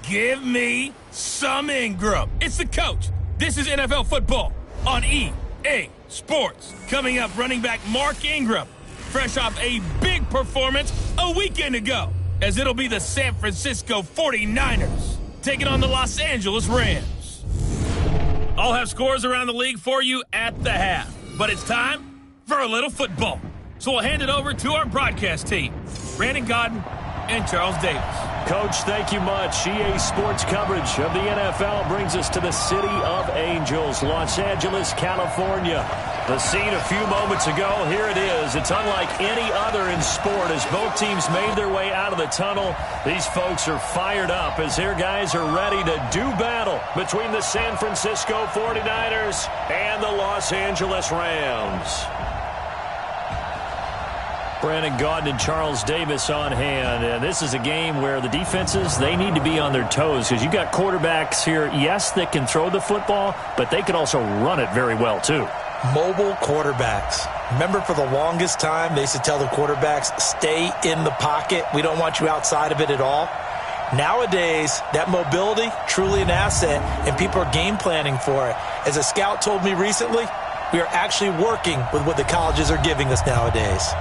Give me some Ingram. It's the coach. This is NFL football on EA Sports. Coming up, running back Mark Ingram, fresh off a big performance a weekend ago, as it'll be the San Francisco 49ers taking on the Los Angeles Rams. I'll have scores around the league for you at the half, but it's time for a little football. So we'll hand it over to our broadcast team, Brandon Godden and Charles Davis. Coach, thank you much. EA Sports coverage of the NFL brings us to the City of Angels, Los Angeles, California. The scene a few moments ago, here it is. It's unlike any other in sport as both teams made their way out of the tunnel. These folks are fired up as their guys are ready to do battle between the San Francisco 49ers and the Los Angeles Rams. Brandon Gaudin and Charles Davis on hand. And this is a game where the defenses, they need to be on their toes because you got quarterbacks here, yes, that can throw the football, but they can also run it very well too. Mobile quarterbacks. Remember, for the longest time, they used to tell the quarterbacks, stay in the pocket. We don't want you outside of it at all. Nowadays, that mobility, truly an asset, and people are game planning for it. As a scout told me recently, we are actually working with what the colleges are giving us nowadays.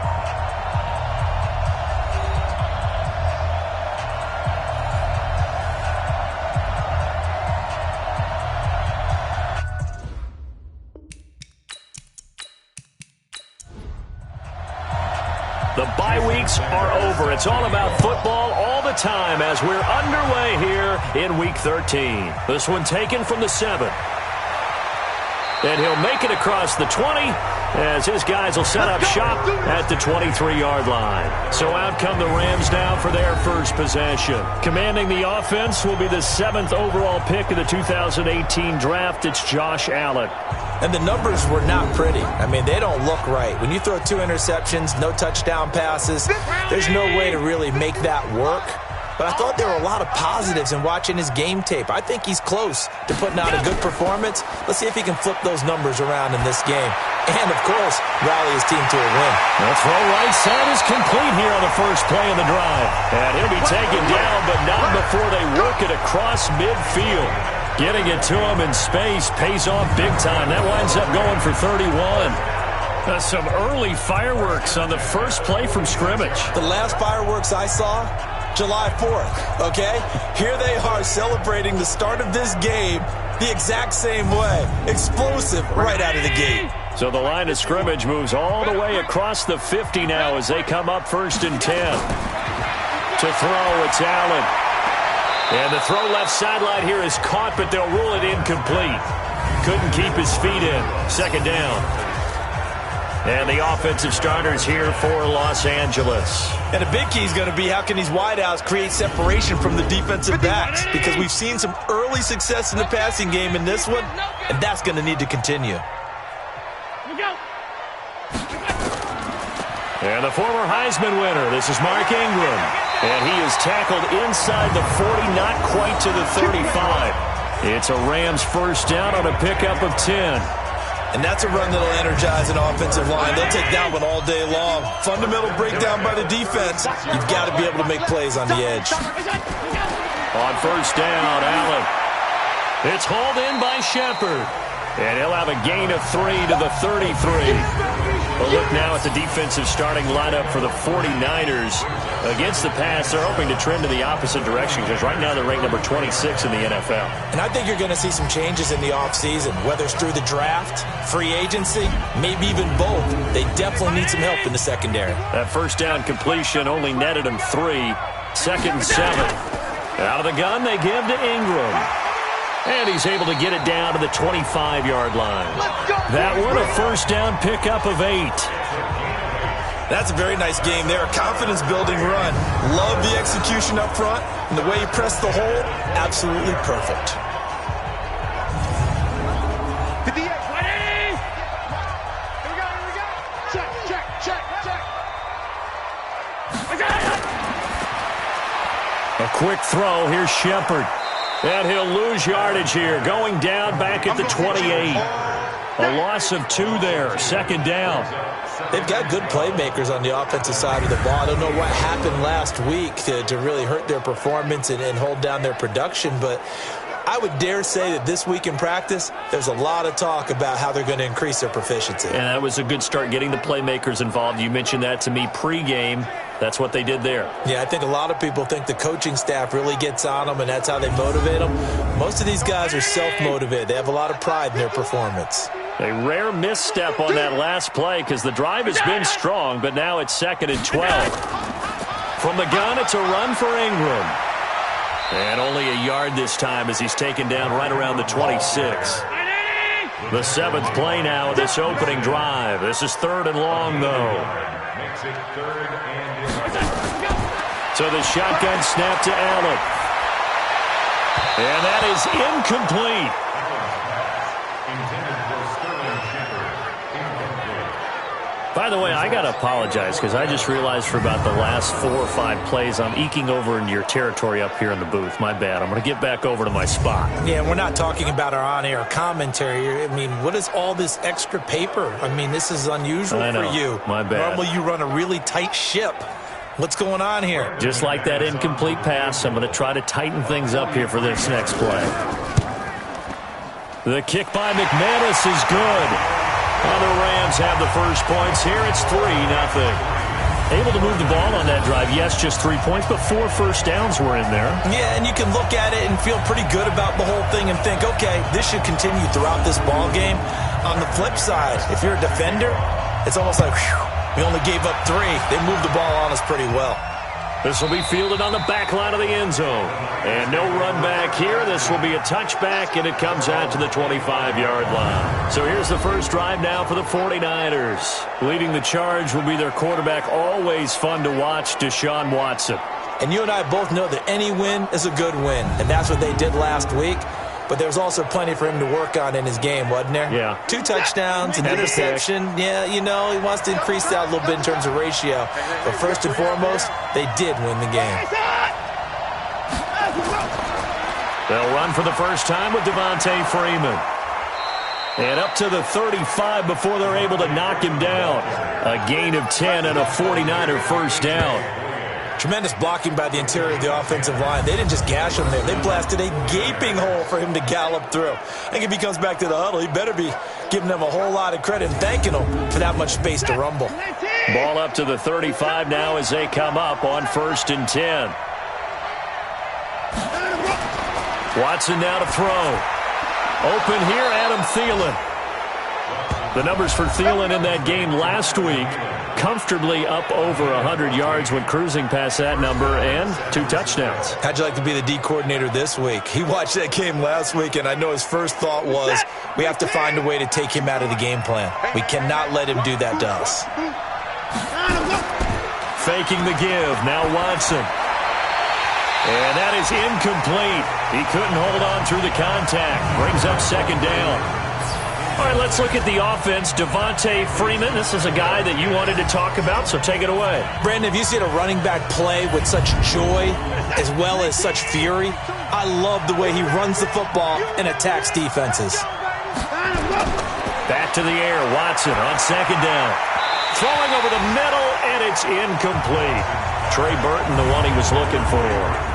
The bye weeks are over. It's all about football all the time as we're underway here in Week 13. This one taken from the 7. And he'll make it across the 20 as his guys will set up shop at the 23-yard line. So out come the Rams now for their first possession. Commanding the offense will be the 7th overall pick of the 2018 draft. It's Josh Allen. And the numbers were not pretty. I mean, they don't look right. When you throw 2 interceptions, no touchdown passes, there's no way to really make that work. But I thought there were a lot of positives in watching his game tape. I think he's close to putting out a good performance. Let's see if he can flip those numbers around in this game. And, of course, rally his team to a win. The throw right side is complete here on the first play of the drive. And he'll be taken down, but not before they work it across midfield. Getting it to him in space pays off big time. That winds up going for 31. Some early fireworks on the first play from scrimmage. The last fireworks I saw, July 4th, okay? Here they are celebrating the start of this game the exact same way. Explosive right out of the gate. So the line of scrimmage moves all the way across the 50 now as they come up 1st and 10. To throw, it's Allen. And the throw left sideline here is caught, but they'll rule it incomplete. Couldn't keep his feet in. 2nd down. And the offensive starters here for Los Angeles. And a big key is going to be how can these wideouts create separation from the defensive backs, because we've seen some early success in the passing game in this one, and that's going to need to continue. And the former Heisman winner, this is Mark Ingram. And he is tackled inside the 40, not quite to the 35. It's a Rams first down on a pickup of 10. And that's a run that'll energize an offensive line. They'll take that one all day long. Fundamental breakdown by the defense. You've got to be able to make plays on the edge. On first down, Allen. It's hauled in by Shepard. And he'll have a gain of 3 to the 33. But look now at the defensive starting lineup for the 49ers. Against the pass, they're hoping to trend in the opposite direction because right now they're ranked number 26 in the NFL. And I think you're going to see some changes in the offseason, whether it's through the draft, free agency, maybe even both. They definitely need some help in the secondary. That first down completion only netted him 3. 2nd and 7. Out of the gun, they give to Ingram. And he's able to get it down to the 25-yard line. That one, a first down pickup of 8. That's a very nice game there. A confidence-building run. Love the execution up front. And the way he pressed the hole, absolutely perfect. A quick throw. Here's Shepard. And he'll lose yardage here. Going down back at the 28. A loss of 2 there, second down. They've got good playmakers on the offensive side of the ball. I don't know what happened last week to really hurt their performance and hold down their production, but I would dare say that this week in practice, there's a lot of talk about how they're going to increase their proficiency. And that was a good start, getting the playmakers involved. You mentioned that to me pregame. That's what they did there. Yeah, I think a lot of people think the coaching staff really gets on them, and that's how they motivate them. Most of these guys are self-motivated. They have a lot of pride in their performance. A rare misstep on that last play because the drive has been strong, but now it's 2nd and 12. From the gun, it's a run for Ingram. And only a yard this time as he's taken down right around the 26. The 7th play now of this opening drive. This is 3rd and long, though. So the shotgun snap to Allen. And that is incomplete. By the way, I got to apologize because I just realized for about the last 4 or 5 plays I'm eking over into your territory up here in the booth. My bad. I'm going to get back over to my spot. Yeah, we're not talking about our on-air commentary. I mean, what is all this extra paper? I mean, this is unusual for you. My bad. Normally you run a really tight ship. What's going on here? Just like that incomplete pass, I'm going to try to tighten things up here for this next play. The kick by McManus is good. And the Rams have the first points here. It's 3-0. Able to move the ball on that drive. Yes, just 3 points, but 4 first downs were in there. Yeah, and you can look at it and feel pretty good about the whole thing and think, okay, this should continue throughout this ball game. On the flip side, if you're a defender, it's almost like, whew, we only gave up 3. They moved the ball on us pretty well. This will be fielded on the back line of the end zone. And no run back here. This will be a touchback, and it comes out to the 25-yard line. So here's the first drive now for the 49ers. Leading the charge will be their quarterback. Always fun to watch, Deshaun Watson. And you and I both know that any win is a good win, and that's what they did last week. But there's also plenty for him to work on in his game, wasn't there? Yeah. 2 touchdowns, an interception. Yeah, you know, he wants to increase that a little bit in terms of ratio. But first and foremost, they did win the game. They'll run for the first time with Devontae Freeman. And up to the 35 before they're able to knock him down. A gain of 10 and a 49er first down. Tremendous blocking by the interior of the offensive line. They didn't just gash him there. They blasted a gaping hole for him to gallop through. I think if he comes back to the huddle, he better be giving them a whole lot of credit and thanking them for that much space to rumble. Ball up to the 35 now as they come up on 1st and 10. Watson now to throw. Open here, Adam Thielen. The numbers for Thielen in that game last week, comfortably up over 100 yards when cruising past that number, and 2 touchdowns. How'd you like to be the D coordinator this week? He watched that game last week, and I know his first thought was, we have to find a way to take him out of the game plan. We cannot let him do that to us. Faking the give, now Watson. And that is incomplete. He couldn't hold on through the contact. Brings up 2nd down. All right, let's look at the offense. Devontae Freeman, this is a guy that you wanted to talk about, so take it away. Brandon, have you seen a running back play with such joy as well as such fury? I love the way he runs the football and attacks defenses. Back to the air, Watson on 2nd down. Throwing over the middle, and it's incomplete. Trey Burton, the one he was looking for.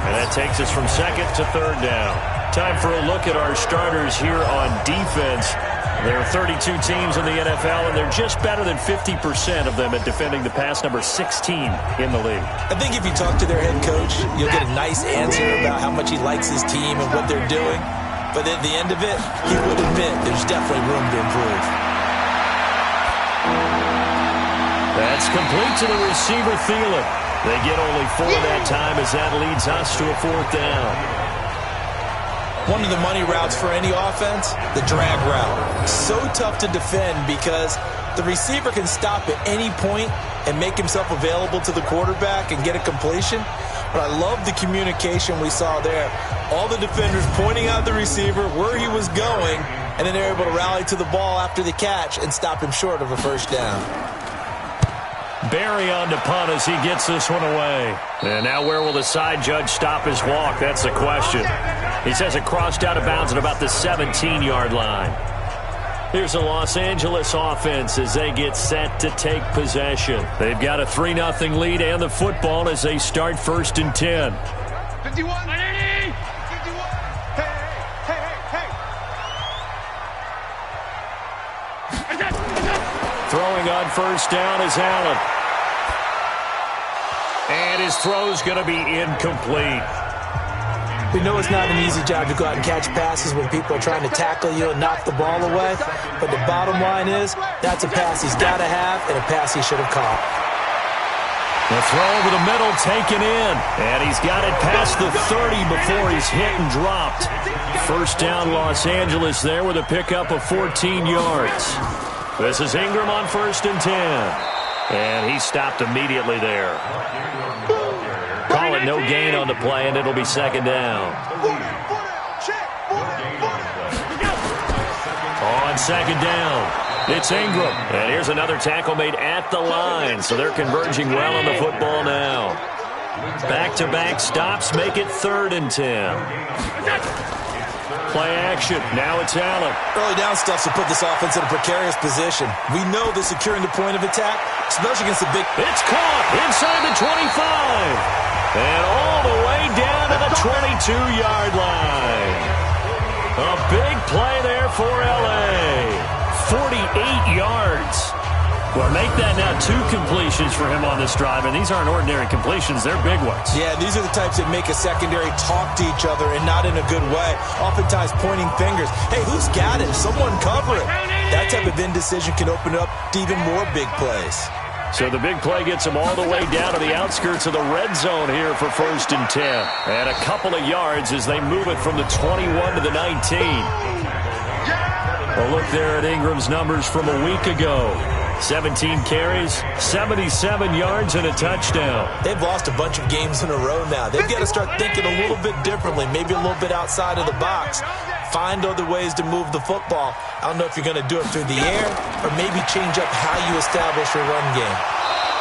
And that takes us from 2nd to 3rd down. Time for a look at our starters here on defense. There are 32 teams in the NFL, and they're just better than 50% of them at defending the pass, number 16 in the league. I think if you talk to their head coach, you'll get a nice answer about how much he likes his team and what they're doing. But at the end of it, he would admit there's definitely room to improve. That's complete to the receiver, Thielen. They get only 4 that time as that leads us to a 4th down. One of the money routes for any offense, the drag route. So tough to defend because the receiver can stop at any point and make himself available to the quarterback and get a completion. But I love the communication we saw there. All the defenders pointing out the receiver, where he was going, and then they're able to rally to the ball after the catch and stop him short of a first down. Barry on to punt as he gets this one away. And now where will the side judge stop his walk? That's the question. He says it crossed out of bounds at about the 17-yard line. Here's the Los Angeles offense as they get set to take possession. They've got a 3-0 lead and the football as they start 1st and 10. 51. 51. Throwing on 1st down is Allen. And his throw's going to be incomplete. We know it's not an easy job to go out and catch passes when people are trying to tackle you and knock the ball away. But the bottom line is, that's a pass he's got to have and a pass he should have caught. The throw over the middle taken in. And he's got it past the 30 before he's hit and dropped. 1st down Los Angeles there with a pickup of 14 yards. This is Ingram on 1st and 10. And he stopped immediately there. Call it no gain on the play, and it'll be 2nd down. On 2nd down, it's Ingram. And here's another tackle made at the line, so they're converging well on the football now. Back-to-back stops make it 3rd and 10. Play action. Now it's Allen. Early down stuff to put this offense in a precarious position. We know they're securing the point of attack, especially against the big... It's caught inside the 25. And all the way down to the 22-yard line. A big play there for L.A. 48 yards. Well, make that now 2 completions for him on this drive, and these aren't ordinary completions. They're big ones. Yeah, these are the types that make a secondary talk to each other and not in a good way, oftentimes pointing fingers. Hey, who's got it? Someone cover it. That type of indecision can open up to even more big plays. So the big play gets them all the way down to the outskirts of the red zone here for 1st and 10. And a couple of yards as they move it from the 21 to the 19. A look there at Ingram's numbers from a week ago. 17 carries, 77 yards, and a touchdown. They've lost a bunch of games in a row now. They've got to start thinking a little bit differently, maybe a little bit outside of the box. Find other ways to move the football. I don't know if you're going to do it through the air or maybe change up how you establish your run game.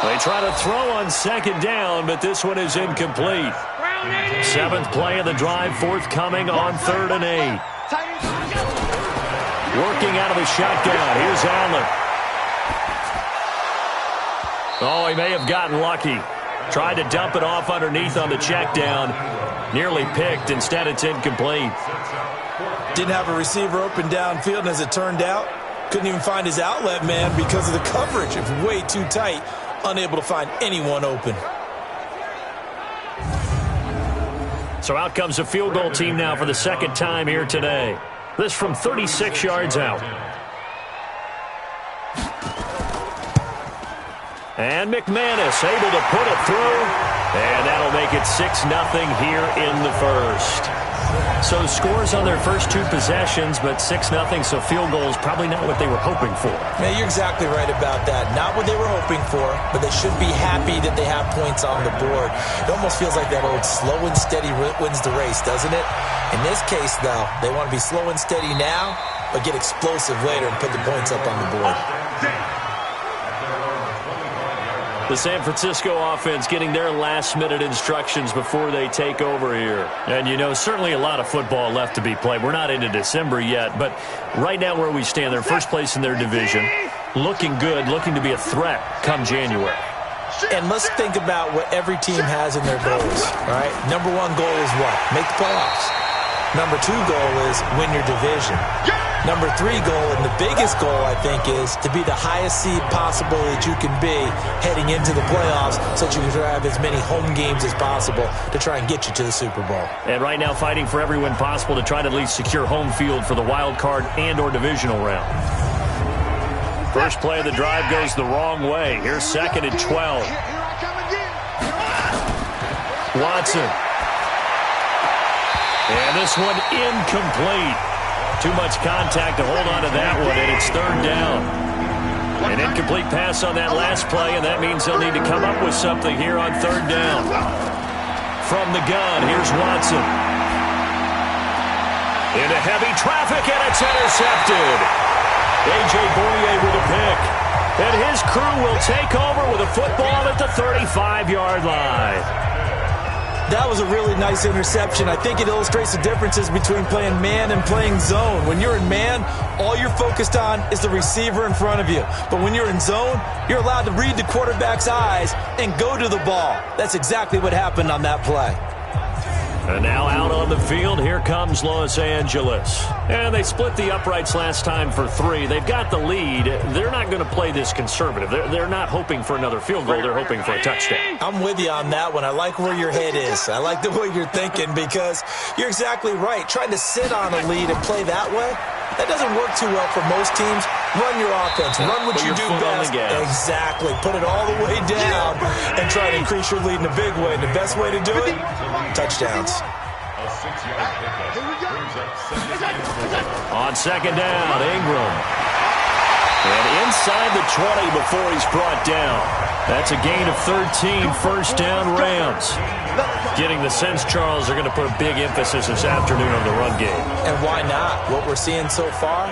They try to throw on 2nd down, but this one is incomplete. 7th play of the drive, forthcoming on 3rd and 8. Working out of the shotgun. Here's Allen. Oh, he may have gotten lucky. Tried to dump it off underneath on the check down. Nearly picked. Instead, it's incomplete. Didn't have a receiver open downfield, and as it turned out, couldn't even find his outlet man because of the coverage. It was way too tight. Unable to find anyone open. So out comes a field goal team now for the 2nd time here today. This from 36 yards out. And McManus able to put it through. And that'll make it 6-0 here in the 1st. So scores on their first 2 possessions, but 6-0, so field goal is probably not what they were hoping for. Man, you're exactly right about that. Not what they were hoping for, but they should be happy that they have points on the board. It almost feels like that old slow and steady wins the race, doesn't it? In this case, though, they want to be slow and steady now, but get explosive later and put the points up on the board. The San Francisco offense getting their last-minute instructions before they take over here. And, you know, certainly a lot of football left to be played. We're not into December yet, but right now where we stand, they're first place in their division. Looking good, looking to be a threat come January. And let's think about what every team has in their goals, all right? Number 1 goal is what? Make the playoffs. Number 2 goal is win your division. Number 3 goal, and the biggest goal, I think, is to be the highest seed possible that you can be heading into the playoffs so that you can have as many home games as possible to try and get you to the Super Bowl. And right now fighting for every win possible to try to at least secure home field for the wild card and or divisional round. First play of the drive goes the wrong way. Here's 2nd and 12. Watson. And this one incomplete. Too much contact to hold on to that one, and it's 3rd down. An incomplete pass on that last play, and that means they'll need to come up with something here on 3rd down. From the gun, here's Watson. Into heavy traffic, and it's intercepted. A.J. Boye with a pick. And his crew will take over with a football at the 35-yard line. That was a really nice interception. I think it illustrates the differences between playing man and playing zone. When you're in man, all you're focused on is the receiver in front of you. But when you're in zone, you're allowed to read the quarterback's eyes and go to the ball. That's exactly what happened on that play. And now out on the field, here comes Los Angeles. And they split the uprights last time for 3. They've got the lead. They're not going to play this conservative. They're not hoping for another field goal. They're hoping for a touchdown. I'm with you on that one. I like where your head is. I like the way you're thinking because you're exactly right. Trying to sit on a lead and play that way, that doesn't work too well for most teams. Run your offense. Run what you do best. Exactly. Put it all the way down and try to increase your lead in a big way. And the best way to do it, touchdowns. On second down, Ingram. And inside the 20 before he's brought down. That's a gain of 13, first down Rams. Getting the sense, Charles, they're going to put a big emphasis this afternoon on the run game. And why not? What we're seeing so far,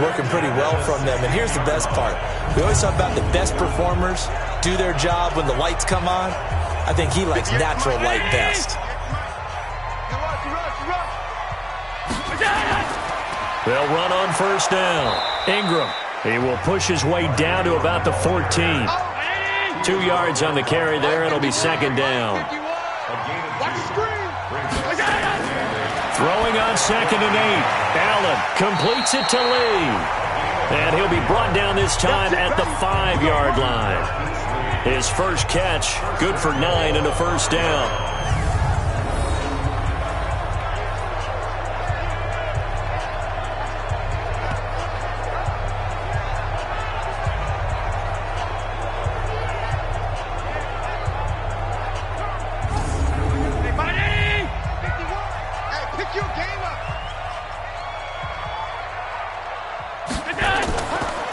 working pretty well from them. And here's the best part. We always talk about the best performers do their job when the lights come on. I think he likes natural light best. They'll run on first down. Ingram, he will push his way down to about the 14. 2 yards on the carry there. It'll be second down. Throwing on second and 8. Allen completes it to Lee. And he'll be brought down this time at the 5-yard line. His first catch, good for 9 and a first down.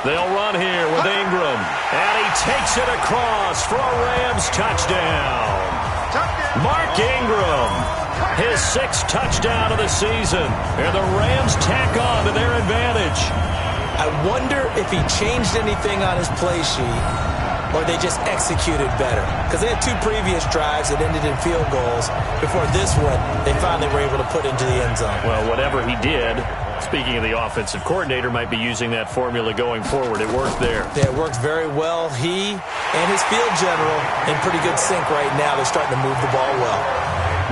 They'll run here with Ingram. And he takes it across for a Rams touchdown. Mark Ingram, his 6th touchdown of the season. And the Rams tack on to their advantage. I wonder if he changed anything on his play sheet or they just executed better. Because they had 2 previous drives that ended in field goals. Before this one, they finally were able to put into the end zone. Well, whatever he did, speaking of the offensive coordinator, might be using that formula going forward. It worked there. Yeah, it worked very well. He and his field general in pretty good sync right now. They're starting to move the ball well.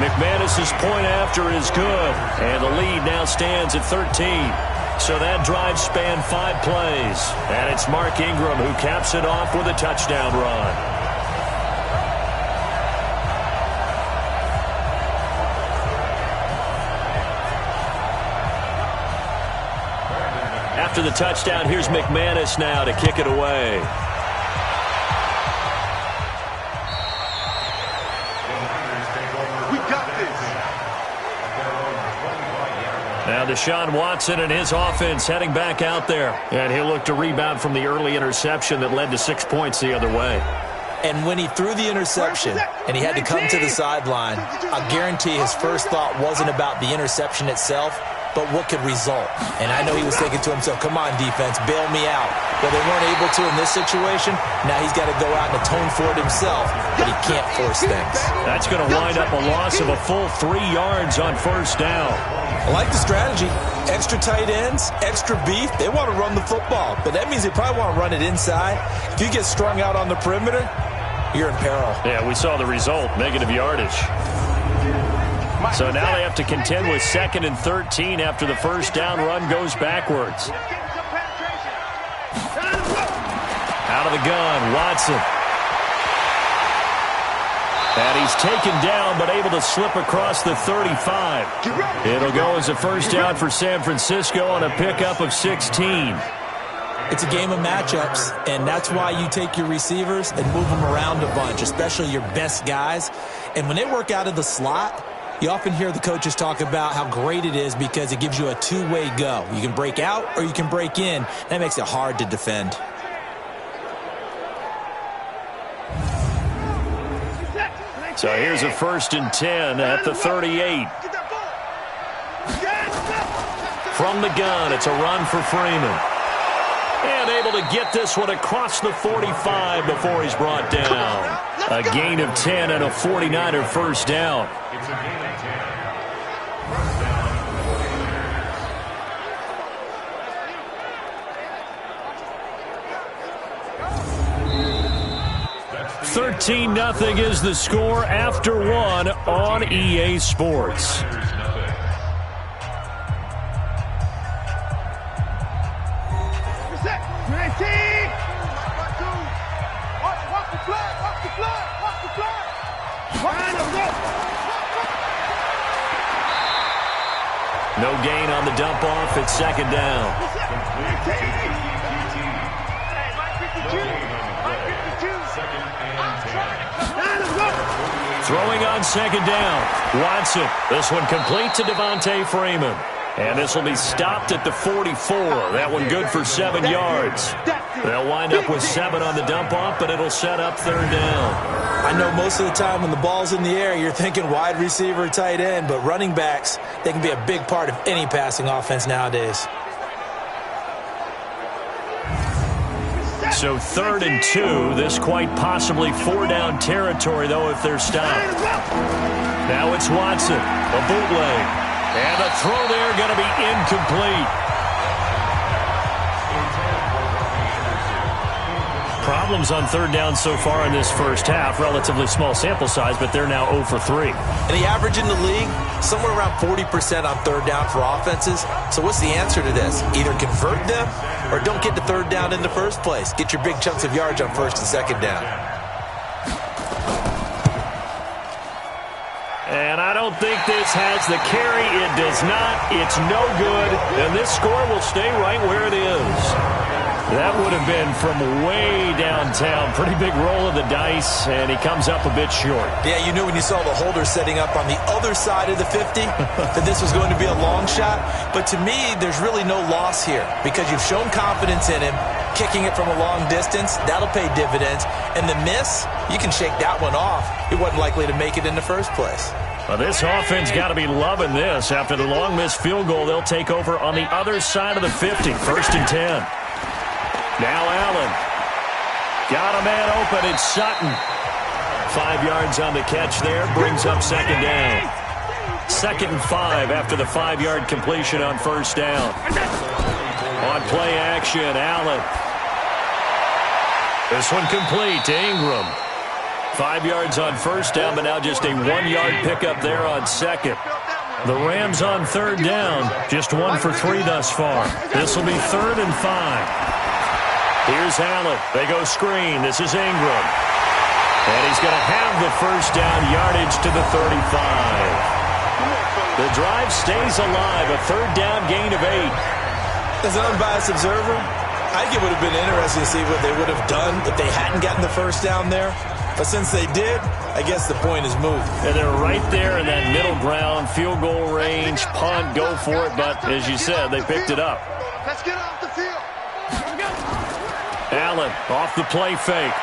McManus's point after is good. And the lead now stands at 13. So that drive spanned 5 plays. And it's Mark Ingram who caps it off with a touchdown run. After the touchdown, here's McManus now to kick it away. Now Deshaun Watson and his offense heading back out there. And he'll look to rebound from the early interception that led to 6 points the other way. And when he threw the interception and he had to come to the sideline, I guarantee his first thought wasn't about the interception itself, but what could result. And I know he was thinking to himself, come on, defense, bail me out. Well, they weren't able to in this situation. Now he's got to go out and atone for it himself, but he can't force things. That's going to wind up a loss of a full 3 yards on first down. I like the strategy. Extra tight ends, extra beef. They want to run the football, but that means they probably want to run it inside. If you get strung out on the perimeter, you're in peril. Yeah, we saw the result, negative yardage. So now they have to contend with 2nd and 13 after the first down run goes backwards. Out of the gun, Watson. And he's taken down, but able to slip across the 35. It'll go as a first down for San Francisco on a pickup of 16. It's a game of matchups, and that's why you take your receivers and move them around a bunch, especially your best guys. And when they work out of the slot, you often hear the coaches talk about how great it is because it gives you a two-way go. You can break out or you can break in. That makes it hard to defend. So here's a 1st and 10 at the 38. From the gun, it's a run for Freeman. And able to get this one across the 45 before he's brought down. A gain of 10 and a 49er first down. It's a gain of 10. 13-0 is the score after one on EA Sports. No gain on the dump off. It's second down. Throwing on second down. Watson. This one complete to Devontae Freeman. And this will be stopped at the 44. That one good for 7 yards. They'll wind up with 7 on the dump off, but it'll set up third down. I know most of the time when the ball's in the air, you're thinking wide receiver, tight end, but running backs, they can be a big part of any passing offense nowadays. So 3rd and 2. This quite possibly 4-down territory, though, if they're stopped. Now it's Watson. A bootleg. And the throw there going to be incomplete. Problems on third down so far in this first half. Relatively small sample size, but they're now 0 for 3. And the average in the league, somewhere around 40% on third down for offenses. So what's the answer to this? Either convert them or don't get to third down in the first place. Get your big chunks of yards on first and second down. And I don't think this has the carry. It does not. It's no good. And this score will stay right where it is. That would have been from way downtown. Pretty big roll of the dice, and he comes up a bit short. Yeah, you knew when you saw the holder setting up on the other side of the 50 that this was going to be a long shot. But to me, there's really no loss here because you've shown confidence in him. Kicking it from a long distance, that'll pay dividends. And the miss, you can shake that one off. He wasn't likely to make it in the first place. Well, this offense got to be loving this. After the long missed field goal, they'll take over on the other side of the 50. 1st and 10. Now Allen. Got a man open. It's Sutton. 5 yards on the catch there. Brings up second down. 2nd and 5 after the 5-yard completion on first down. On play action, Allen. This one complete to Ingram. 5 yards on first down, but now just a 1-yard pickup there on second. The Rams on third down, just 1 for 3 thus far. This will be 3rd and 5. Here's Allen. They go screen. This is Ingram. And he's going to have the first down, yardage to the 35. The drive stays alive, a third down gain of 8. As an unbiased observer, I think it would have been interesting to see what they would have done if they hadn't gotten the first down there. But since they did, I guess the point is moved. And they're right there in that middle ground, field goal range, punt, go for it. But as you said, they picked it up. Let's get off the field. Allen off the play fake.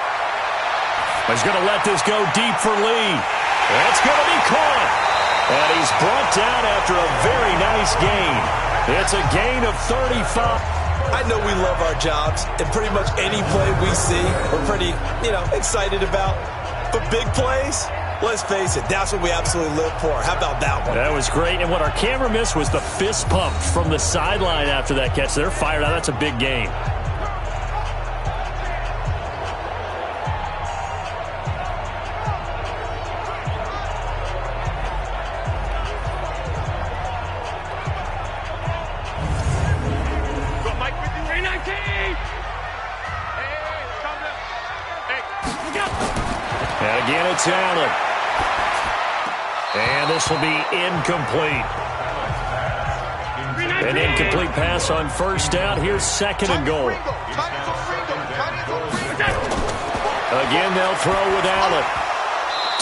He's going to let this go deep for Lee. That's going to be caught. And he's brought down after a very nice gain. It's a gain of 35. I know we love our jobs, and pretty much any play we see, we're pretty, excited about. But big plays, let's face it, that's what we absolutely live for. How about that one? That was great, and what our camera missed was the fist pump from the sideline after that catch. They're fired out. That's a big gain. And again, it's Allen. And this will be incomplete. An incomplete pass on first down. Here's 2nd and goal. Again, they'll throw with Allen.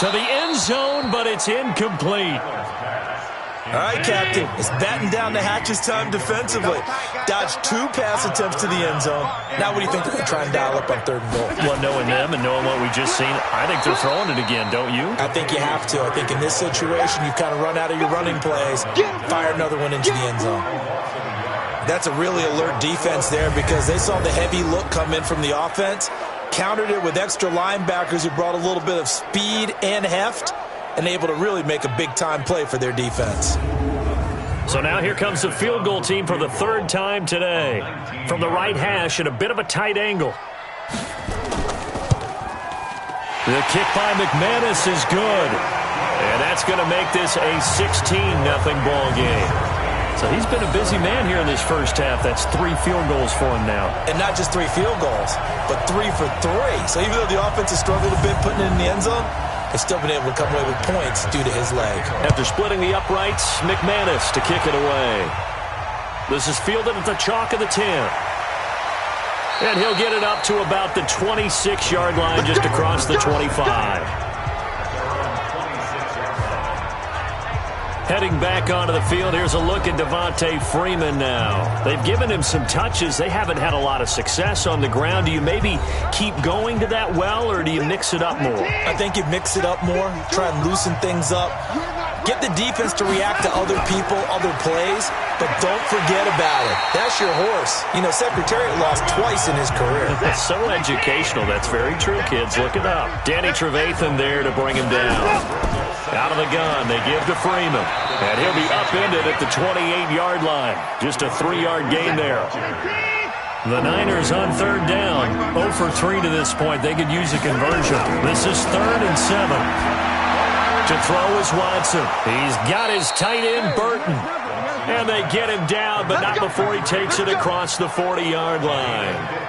To the end zone, but it's incomplete. All right, Captain. It's batten down the hatches time defensively. Dodged 2 pass attempts to the end zone. Now what do you think they're going to try and dial up on 3rd and goal? Well, knowing them and knowing what we just seen, I think they're throwing it again, don't you? I think you have to. I think in this situation, you kind of run out of your running plays. Fire another one into the end zone. That's a really alert defense there because they saw the heavy look come in from the offense, countered it with extra linebackers who brought a little bit of speed and heft, and able to really make a big-time play for their defense. So now here comes the field goal team for the third time today. From the right hash at a bit of a tight angle. The kick by McManus is good. And that's going to make this a 16-0 ball game. So he's been a busy man here in this first half. That's 3 field goals for him now. And not just 3 field goals, but 3 for 3. So even though the offense has struggled a bit putting it in the end zone, they've still been able to come away with points due to his leg. After splitting the uprights, McManus to kick it away. This is fielded at the chalk of the 10. And he'll get it up to about the 26-yard line just across the 25. Heading back onto the field, here's a look at Devontae Freeman now. They've given him some touches. They haven't had a lot of success on the ground. Do you maybe keep going to that well, or do you mix it up more? I think you mix it up more, try and loosen things up. Get the defense to react to other people, other plays, but don't forget about it. That's your horse. You know, Secretariat lost twice in his career. That's so educational. That's very true, kids. Look it up. Danny Trevathan there to bring him down. Out of the gun, they give to Freeman. And he'll be upended at the 28-yard line. Just a 3-yard gain there. The Niners on third down. 0 for 3 to this point. They could use a conversion. This is 3rd and 7. To throw is Watson. He's got his tight end, Burton. And they get him down, but not before he takes it across the 40-yard line.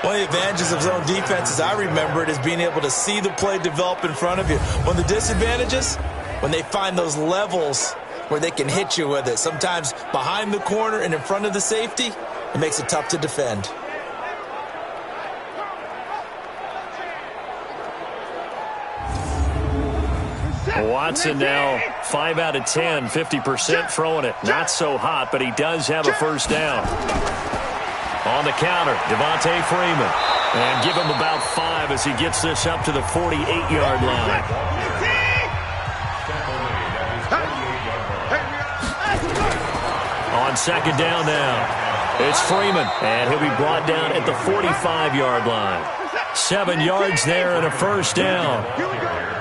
One of the advantages of zone defense, as I remember it, is being able to see the play develop in front of you. One of the disadvantages, when they find those levels where they can hit you with it, sometimes behind the corner and in front of the safety, it makes it tough to defend. Watson now 5 out of 10, 50% throwing it. Not so hot, but he does have a first down. On the counter, Devontae Freeman. And give him about 5 as he gets this up to the 48-yard line. On second down now, it's Freeman. And he'll be brought down at the 45-yard line. 7 yards there and a first down.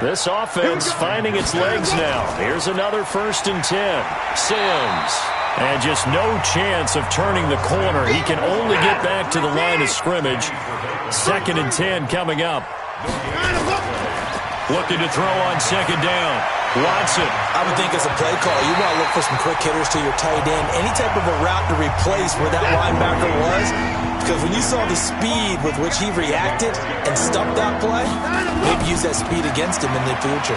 This offense finding its legs now. Here's another 1st and 10. Sims. And just no chance of turning the corner. He can only get back to the line of scrimmage. 2nd and 10 coming up. Looking to throw on second down. Watson. I would think as a play call, you want to look for some quick hitters to your tight end. Any type of a route to replace where that linebacker was. Because when you saw the speed with which he reacted and stuffed that play, maybe use that speed against him in the future.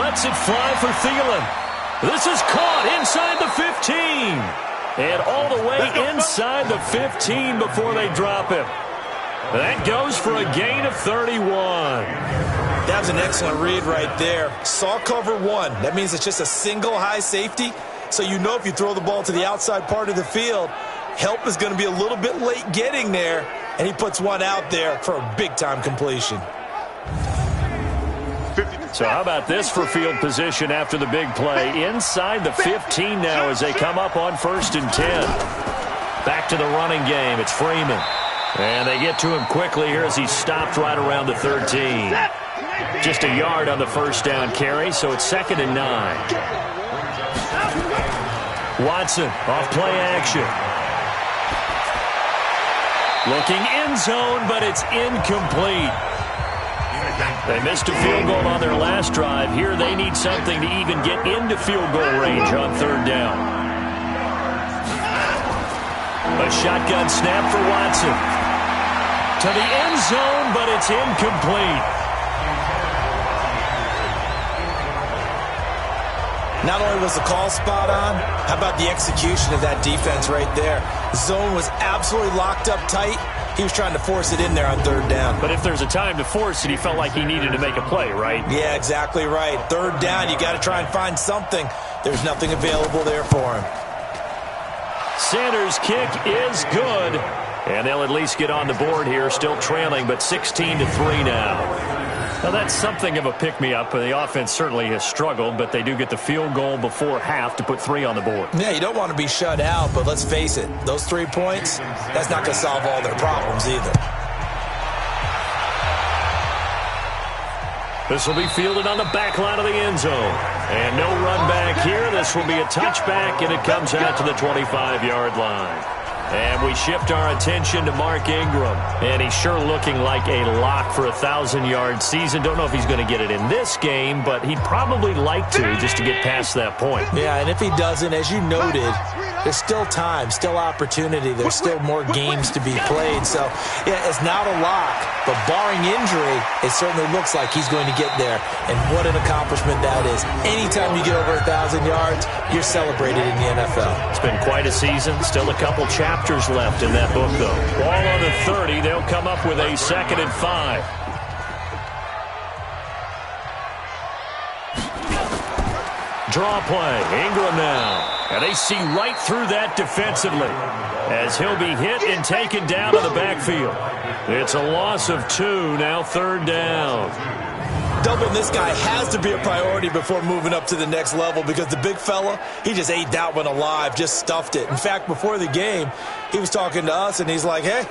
Lets it fly for Thielen. This is caught inside the 15. And all the way inside the 15 before they drop him. That goes for a gain of 31. That was an excellent read right there. Saw cover 1. That means it's just a single high safety. So you know if you throw the ball to the outside part of the field, help is going to be a little bit late getting there. And he puts one out there for a big-time completion. So how about this for field position after the big play? Inside the 15 now as they come up on 1st and 10. Back to the running game. It's Freeman. And they get to him quickly here as he's stopped right around the 13. Just a yard on the first down carry, so it's 2nd and 9. Watson off play action. Looking end zone, but it's incomplete. They missed a field goal on their last drive. Here they need something to even get into field goal range on 3rd down. A shotgun snap for Watson. To the end zone, but it's incomplete. Not only was the call spot on, how about the execution of that defense right there? Zone was absolutely locked up tight. He was trying to force it in there on 3rd down. But if there's a time to force it, he felt like he needed to make a play, right? Yeah, exactly right. 3rd down, you got to try and find something. There's nothing available there for him. Sanders' kick is good. And they'll at least get on the board here, still trailing, but 16-3 now. Now, that's something of a pick-me-up. The offense certainly has struggled, but they do get the field goal before half to put 3 on the board. Yeah, you don't want to be shut out, but let's face it, those 3 points, that's not going to solve all their problems either. This will be fielded on the back line of the end zone. And no run back here. This will be a touchback, and it comes out to the 25-yard line. And we shift our attention to Mark Ingram. And he's sure looking like a lock for a 1,000-yard season. Don't know if he's going to get it in this game, but he'd probably like to just to get past that point. Yeah, and if he doesn't, as you noted, there's still time, still opportunity. There's still more games to be played. So, yeah, it's not a lock. But barring injury, it certainly looks like he's going to get there. And what an accomplishment that is. Anytime you get over 1,000 yards, you're celebrated in the NFL. It's been quite a season. Still a couple chapters left in that book, though. Ball on the 30. They'll come up with a 2nd and 5. Draw play. Ingram now. And they see right through that defensively as he'll be hit and taken down to the backfield. It's a loss of 2, now 3rd down. Doubling this guy has to be a priority before moving up to the next level because the big fella, he just ate that one alive, just stuffed it. In fact, before the game, he was talking to us, and he's like, hey,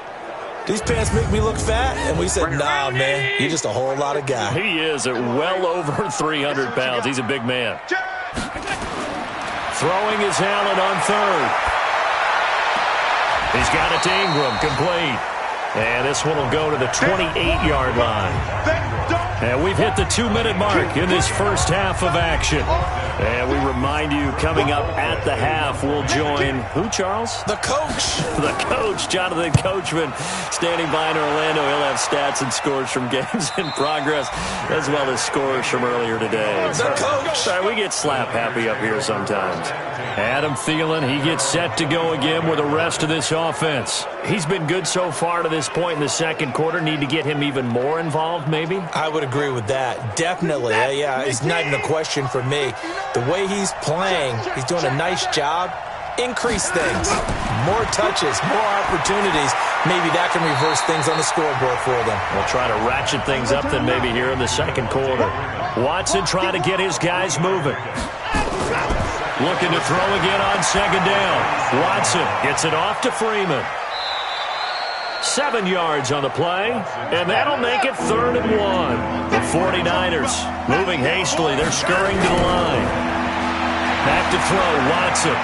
these pants make me look fat? And we said, nah, man, you're just a whole lot of guy. He is at well over 300 pounds. He's a big man. Throwing his Allen on 3rd. He's got it to Ingram, complete. And this one will go to the 28-yard line. And we've hit the 2-minute mark in this first half of action. And we remind you, coming up at the half, we'll join who, Charles? The coach. The coach, Jonathan Coachman, standing by in Orlando. He'll have stats and scores from games in progress, as well as scores from earlier today. The coach. Sorry, we get slap happy up here sometimes. Adam Thielen, he gets set to go again with the rest of this offense. He's been good so far to this point in the second quarter. Need to get him even more involved, maybe? I would agree with that. Definitely. Yeah, it's not even a question for me. The way he's playing, he's doing a nice job. Increase things. More touches, more opportunities. Maybe that can reverse things on the scoreboard for them. We'll try to ratchet things up then maybe here in the second quarter. Watson trying to get his guys moving. Looking to throw again on 2nd down. Watson gets it off to Freeman. 7 yards on the play, and that'll make it 3rd and 1. The 49ers moving hastily. They're scurrying to the line. Back to throw, Watson.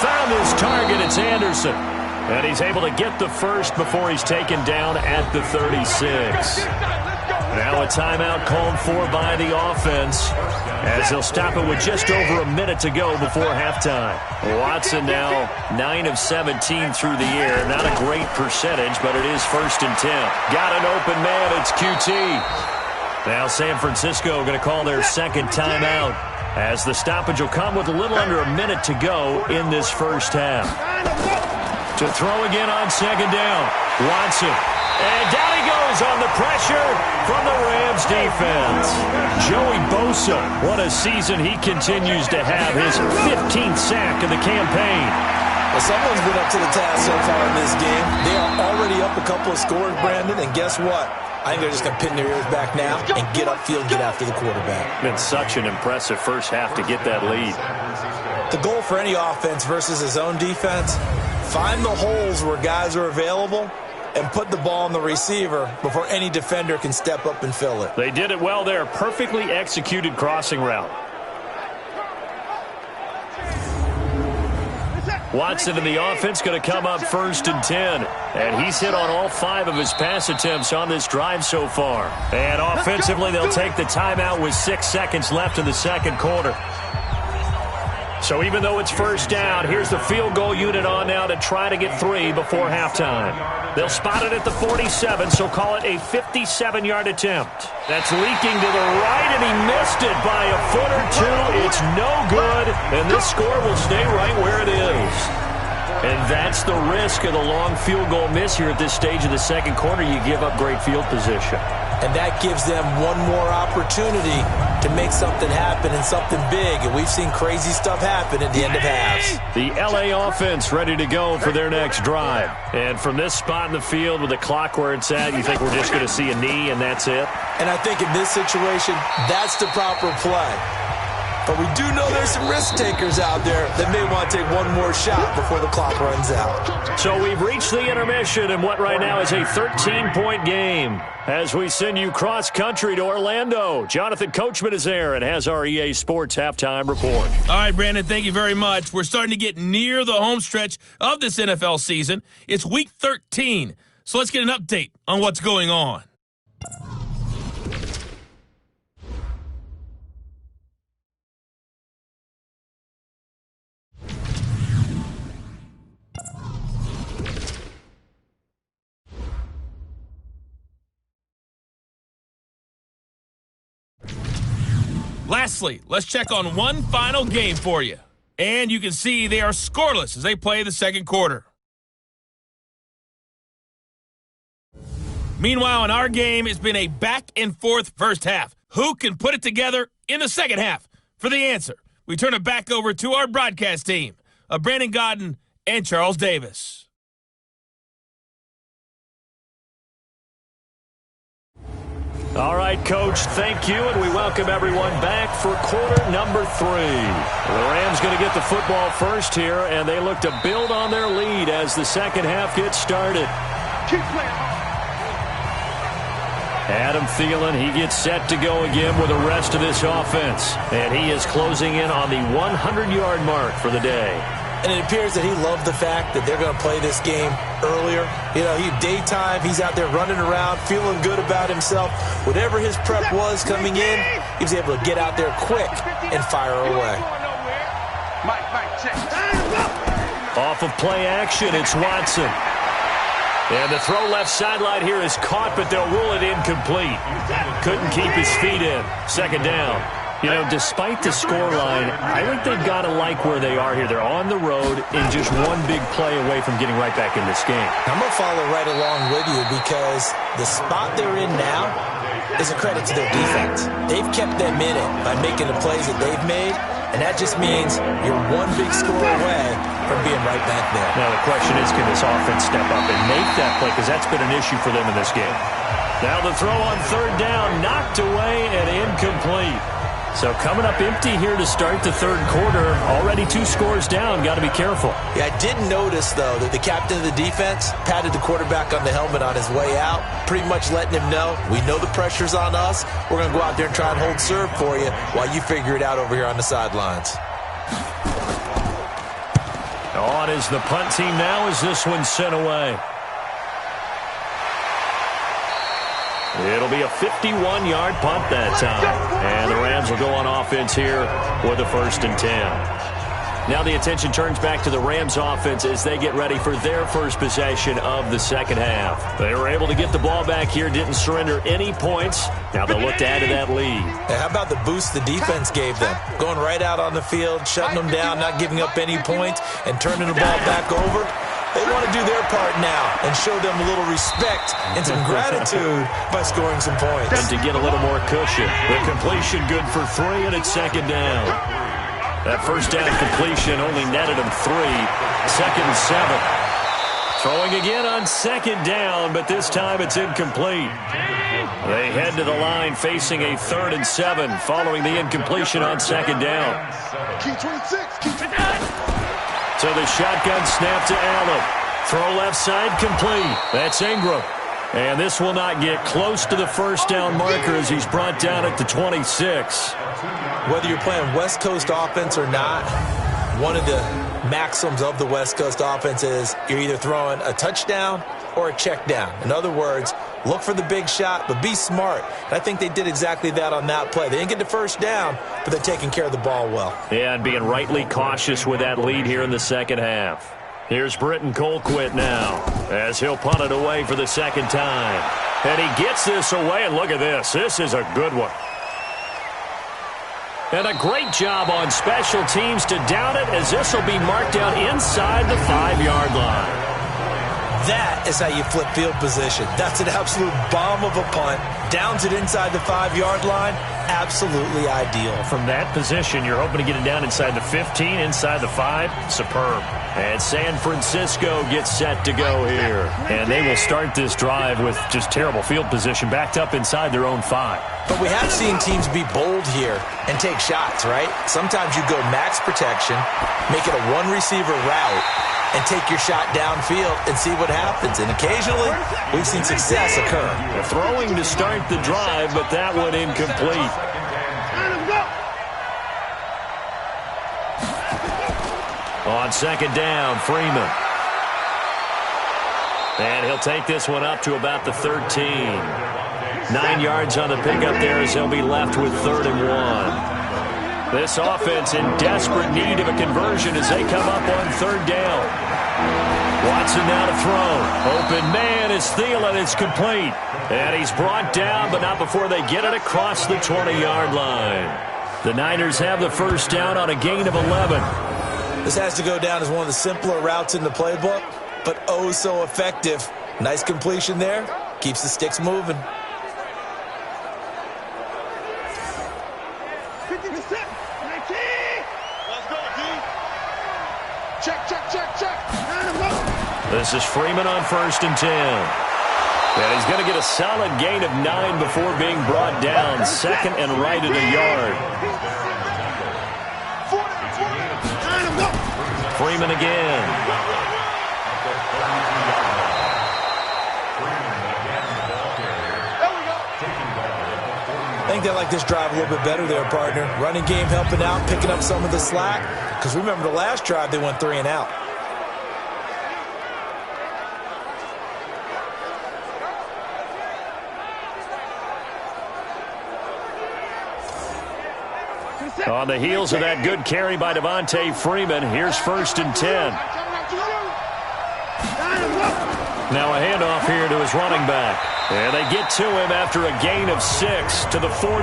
Found his target, it's Anderson. And he's able to get the first before he's taken down at the 36. Now a timeout called for by the offense as they'll stop it with just over a minute to go before halftime. Watson now 9 of 17 through the air. Not a great percentage, but it is 1st and 10. Got an open man. It's QT. Now San Francisco going to call their 2nd timeout as the stoppage will come with a little under a minute to go in this first half. To throw again on 2nd down. Watson. And down he goes on the pressure from the Rams defense. Joey Bosa, what a season he continues to have. His 15th sack of the campaign. Well, someone's been up to the task so far in this game. They are already up a couple of scores, Brandon, and guess what? I think they're just going to pin their ears back now and get upfield, get after the quarterback. Been such an impressive first half to get that lead. The goal for any offense versus his own defense, find the holes where guys are available and put the ball on the receiver before any defender can step up and fill it. They did it well there. Perfectly executed crossing route. Watson in the offense going to come up 1st and 10. And he's hit on all 5 of his pass attempts on this drive so far. And offensively, they'll take the timeout with 6 seconds left in the second quarter. So even though it's 1st down, here's the field goal unit on now to try to get 3 before halftime. They'll spot it at the 47, so call it a 57-yard attempt. That's leaking to the right, and he missed it by a foot or 2. It's no good, and this score will stay right where it is. And that's the risk of the long field goal miss here at this stage of the second quarter. You give up great field position. And that gives them one more opportunity to make something happen and something big. And we've seen crazy stuff happen at the end of halves. The LA offense ready to go for their next drive. And from this spot in the field with the clock where it's at, you think we're just going to see a knee and that's it? And I think in this situation, that's the proper play. But we do know there's some risk takers out there that may want to take one more shot before the clock runs out. So we've reached the intermission in what right now is a 13-point game. As we send you cross-country to Orlando, Jonathan Coachman is there and has our EA Sports halftime report. All right, Brandon, thank you very much. We're starting to get near the home stretch of this NFL season. It's Week 13, so let's get an update on what's going on. Lastly, let's check on one final game for you. And you can see they are scoreless as they play the second quarter. Meanwhile, in our game, it's been a back-and-forth first half. Who can put it together in the second half? For the answer, we turn it back over to our broadcast team of Brandon Godden and Charles Davis. All right, Coach, thank you, and we welcome everyone back for quarter number 3. The Rams going to get the football first here, and they look to build on their lead as the second half gets started. Keep playing. Adam Thielen, he gets set to go again with the rest of this offense, and he is closing in on the 100-yard mark for the day. And it appears that he loved the fact that they're going to play this game earlier. You know, daytime, he's out there running around, feeling good about himself. Whatever his prep was coming in, he was able to get out there quick and fire away. Off of play action, it's Watson. And the throw left sideline here is caught, but they'll rule it incomplete. Couldn't keep his feet in. Second down. You know, despite the scoreline, I think they've got to like where they are here. They're on the road and just one big play away from getting right back in this game. I'm going to follow right along with you because the spot they're in now is a credit to their defense. They've kept them in it by making the plays that they've made, and that just means you're one big score away from being right back there. Now the question is, can this offense step up and make that play? Because that's been an issue for them in this game. Now the throw on third down, knocked away and incomplete. So coming up empty here to start the third quarter. Already 2 scores down. Got to be careful. Yeah, I did notice, though, that the captain of the defense patted the quarterback on the helmet on his way out, pretty much letting him know, we know the pressure's on us. We're going to go out there and try and hold serve for you while you figure it out over here on the sidelines. On is the punt team now as this one's sent away. It'll be a 51-yard punt that time. And the Rams will go on offense here with a 1st and 10. Now the attention turns back to the Rams offense as they get ready for their first possession of the second half. They were able to get the ball back here, didn't surrender any points. Now they'll look to add to that lead. Hey, how about the boost the defense gave them? Going right out on the field, shutting them down, not giving up any points, and turning the ball back over. They want to do their part now and show them a little respect and some gratitude by scoring some points. And to get a little more cushion. The completion good for 3, and it's second down. That first down completion only netted him 3. 2nd and 7. Throwing again on second down, but this time it's incomplete. They head to the line facing a 3rd and 7 following the incompletion on second down. Key 26. So the shotgun snap to Allen. Throw left side complete. That's Ingram. And this will not get close to the first down marker as he's brought down at the 26. Whether you're playing West Coast offense or not, one of the maxims of the West Coast offense is you're either throwing a touchdown or a check down. In other words, look for the big shot, but be smart. And I think they did exactly that on that play. They didn't get the first down, but they're taking care of the ball well. Yeah, and being rightly cautious with that lead here in the second half. Here's Britton Colquitt now as he'll punt it away for the second time. And he gets this away, and look at this. This is a good one. And a great job on special teams to down it as this will be marked down inside the 5-yard line. That is how you flip field position. That's an absolute bomb of a punt. Downs it inside the 5-yard line. Absolutely ideal. From that position, you're hoping to get it down inside the 15, inside the 5. Superb. And San Francisco gets set to go here. And they will start this drive with just terrible field position, backed up inside their own 5. But we have seen teams be bold here and take shots, right? Sometimes you go max protection, make it a one-receiver route, and take your shot downfield and see what happens. And occasionally, we've seen success occur. They're throwing to start the drive, but that one incomplete. On second down, Freeman. And he'll take this one up to about the 13. 9 yards on the pickup there as he'll be left with 3rd and 1. This offense in desperate need of a conversion as they come up on 3rd down. Watson now to throw. Open man is Thielen. It's complete. And he's brought down, but not before they get it across the 20-yard line. The Niners have the first down on a gain of 11. This has to go down as one of the simpler routes in the playbook, but oh so effective. Nice completion there. Keeps the sticks moving. This is Freeman on 1st and 10. And he's going to get a solid gain of 9 before being brought down. 2nd and right at a yard. Freeman again. I think they like this drive a little bit better there, partner. Running game helping out, picking up some of the slack. Because remember the last drive, they went 3 and out. On the heels of that good carry by Devontae Freeman, here's 1st and 10. Now a handoff here to his running back. And they get to him after a gain of 6 to the 46.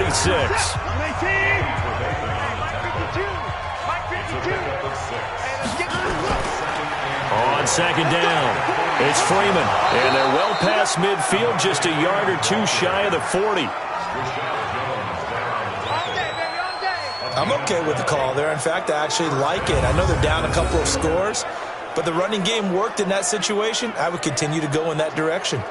On 2nd down, it's Freeman. And they're well past midfield, just a yard or 2 shy of the 40. I'm okay with the call there. In fact, I actually like it. I know they're down a couple of scores, but the running game worked in that situation. I would continue to go in that direction.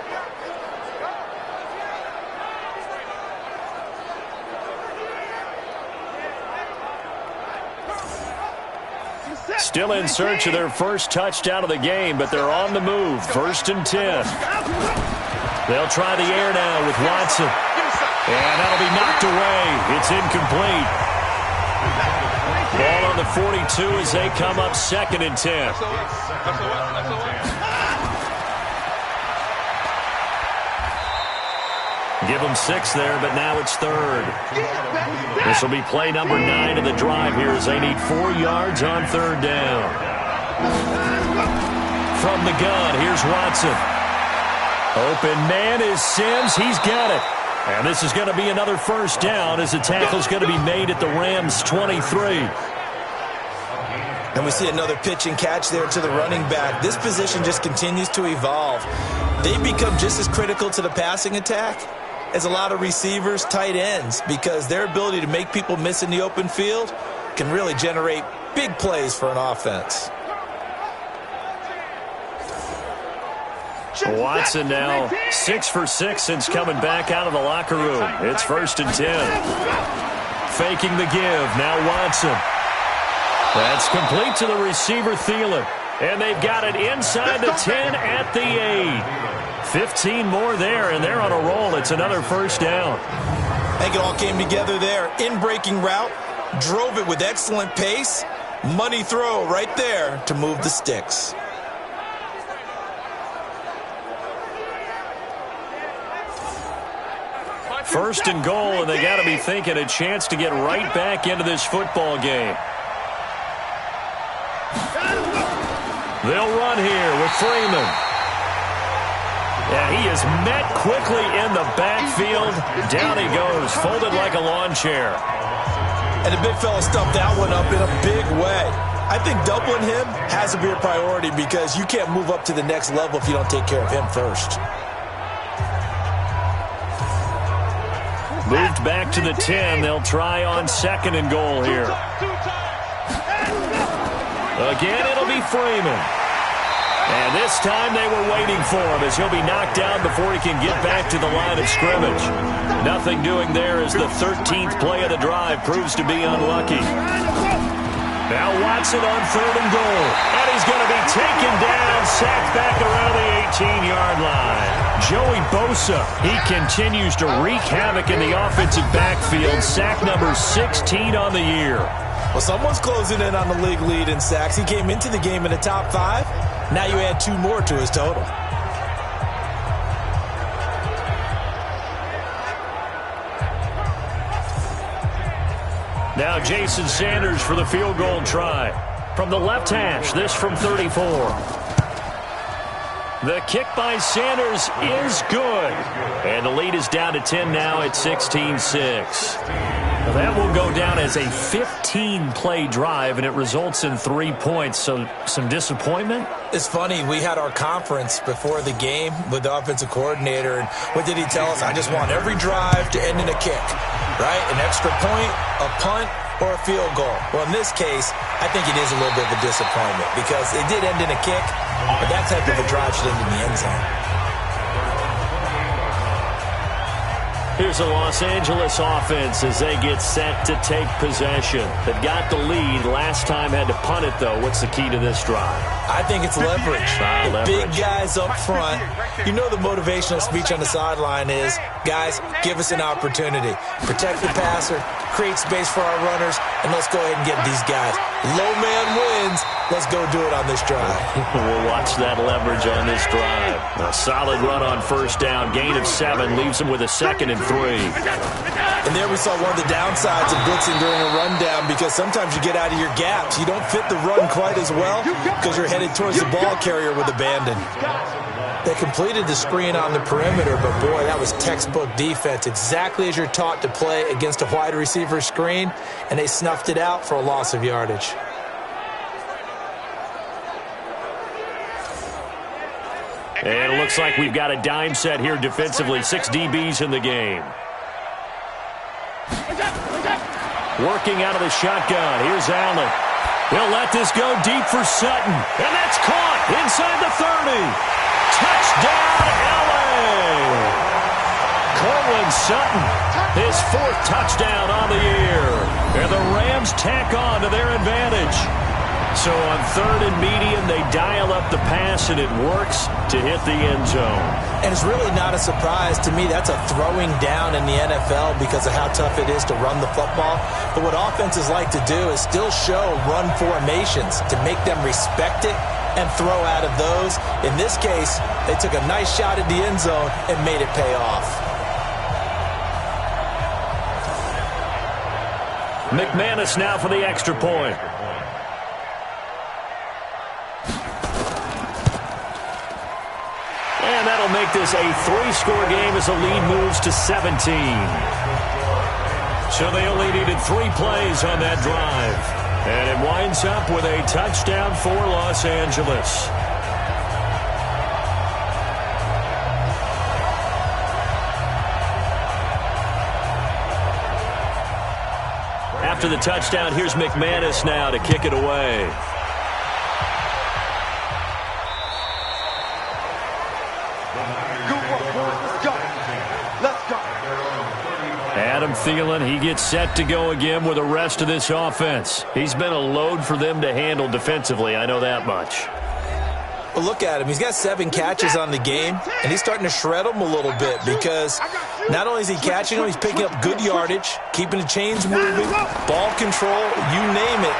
Still in search of their first touchdown of the game, but they're on the move. 1st and 10. They'll try the air now with Watson. And that'll be knocked away. It's incomplete. Ball on the 42 as they come up 2nd and 10. Give them 6 there, but now it's 3rd. This will be play number 9 of the drive here as they need 4 yards on 3rd down. From the gun, here's Watson. Open man is Sims. He's got it. And this is going to be another first down as the tackle's going to be made at the Rams' 23. And we see another pitch and catch there to the running back. This position just continues to evolve. They become just as critical to the passing attack as a lot of receivers, tight ends, because their ability to make people miss in the open field can really generate big plays for an offense. Watson now 6 for 6 since coming back out of the locker room. It's 1st and 10. Faking the give. Now Watson. That's complete to the receiver, Thielen. And they've got it inside the 10 at the 8. 15 more there, and they're on a roll. It's another first down. I think it all came together there. In-breaking route. Drove it with excellent pace. Money throw right there to move the sticks. First and goal, and they got to be thinking a chance to get right back into this football game. They'll run here with Freeman. Yeah, he is met quickly in the backfield. Down he goes, folded like a lawn chair. And the big fella stuffed that one up in a big way. I think doubling him has to be a priority because you can't move up to the next level if you don't take care of him first. Moved back to the 10. They'll try on 2nd and goal here. Again, it'll be Freeman. And this time they were waiting for him as he'll be knocked down before he can get back to the line of scrimmage. Nothing doing there as the 13th play of the drive proves to be unlucky. Now Watson on 3rd and goal. And he's going to be taken down, sacked back around the 18-yard line. Joey Bosa, he continues to wreak havoc in the offensive backfield. Sack number 16 on the year. Well, someone's closing in on the league lead in sacks. He came into the game in the top 5. Now you add 2 more to his total. Now Jason Sanders for the field goal try. From the left hash, this from 34. The kick by Sanders is good. And the lead is down to 10 now at 16-6. Well, that will go down as a 15-play drive, and it results in 3 points. So some disappointment? It's funny. We had our conference before the game with the offensive coordinator. And what did he tell us? I just want every drive to end in a kick, right? An extra point, a punt, or a field goal. Well, in this case, I think it is a little bit of a disappointment because it did end in a kick, but that type of a drive should end in the end zone. Here's the Los Angeles offense as they get set to take possession. They've got the lead. Last time had to punt it, though. What's the key to this drive? I think it's leverage. Big guys up front. You know the motivational speech on the sideline is, guys, give us an opportunity. Protect the passer, create space for our runners, and let's go ahead and get these guys. Low man wins. Let's go do it on this drive. We'll watch that leverage on this drive. A solid run on 1st down. Gain of 7 leaves them with a 2nd and 3. And there we saw one of the downsides of blitzing during a rundown because sometimes you get out of your gaps. You don't fit the run quite as well because you're headed towards the ball carrier with abandon. They completed the screen on the perimeter, but boy, that was textbook defense. Exactly as you're taught to play against a wide receiver screen, and they snuffed it out for a loss of yardage. And it looks like we've got a dime set here defensively. 6 DBs in the game. Working out of the shotgun. Here's Allen. He'll let this go deep for Sutton. And that's caught inside the 30. Touchdown, L.A. Cortland Sutton, his 4th touchdown on the year. And the Rams tack on to their advantage. So on 3rd and medium, they dial up the pass, and it works to hit the end zone. And it's really not a surprise to me. That's a throwing down in the NFL because of how tough it is to run the football. But what offenses like to do is still show run formations to make them respect it and throw out of those. In this case, they took a nice shot at the end zone and made it pay off. McManus now for the extra point. And that'll make this a 3-score game as the lead moves to 17. So they only needed 3 plays on that drive. And it winds up with a touchdown for Los Angeles. After the touchdown, here's McManus now to kick it away. Adam Thielen, he gets set to go again with the rest of this offense. He's been a load for them to handle defensively, I know that much. Well, look at him. He's got 7 catches on the game, and he's starting to shred them a little bit because not only is he catching them, he's picking up good yardage, keeping the chains moving, ball control, you name it.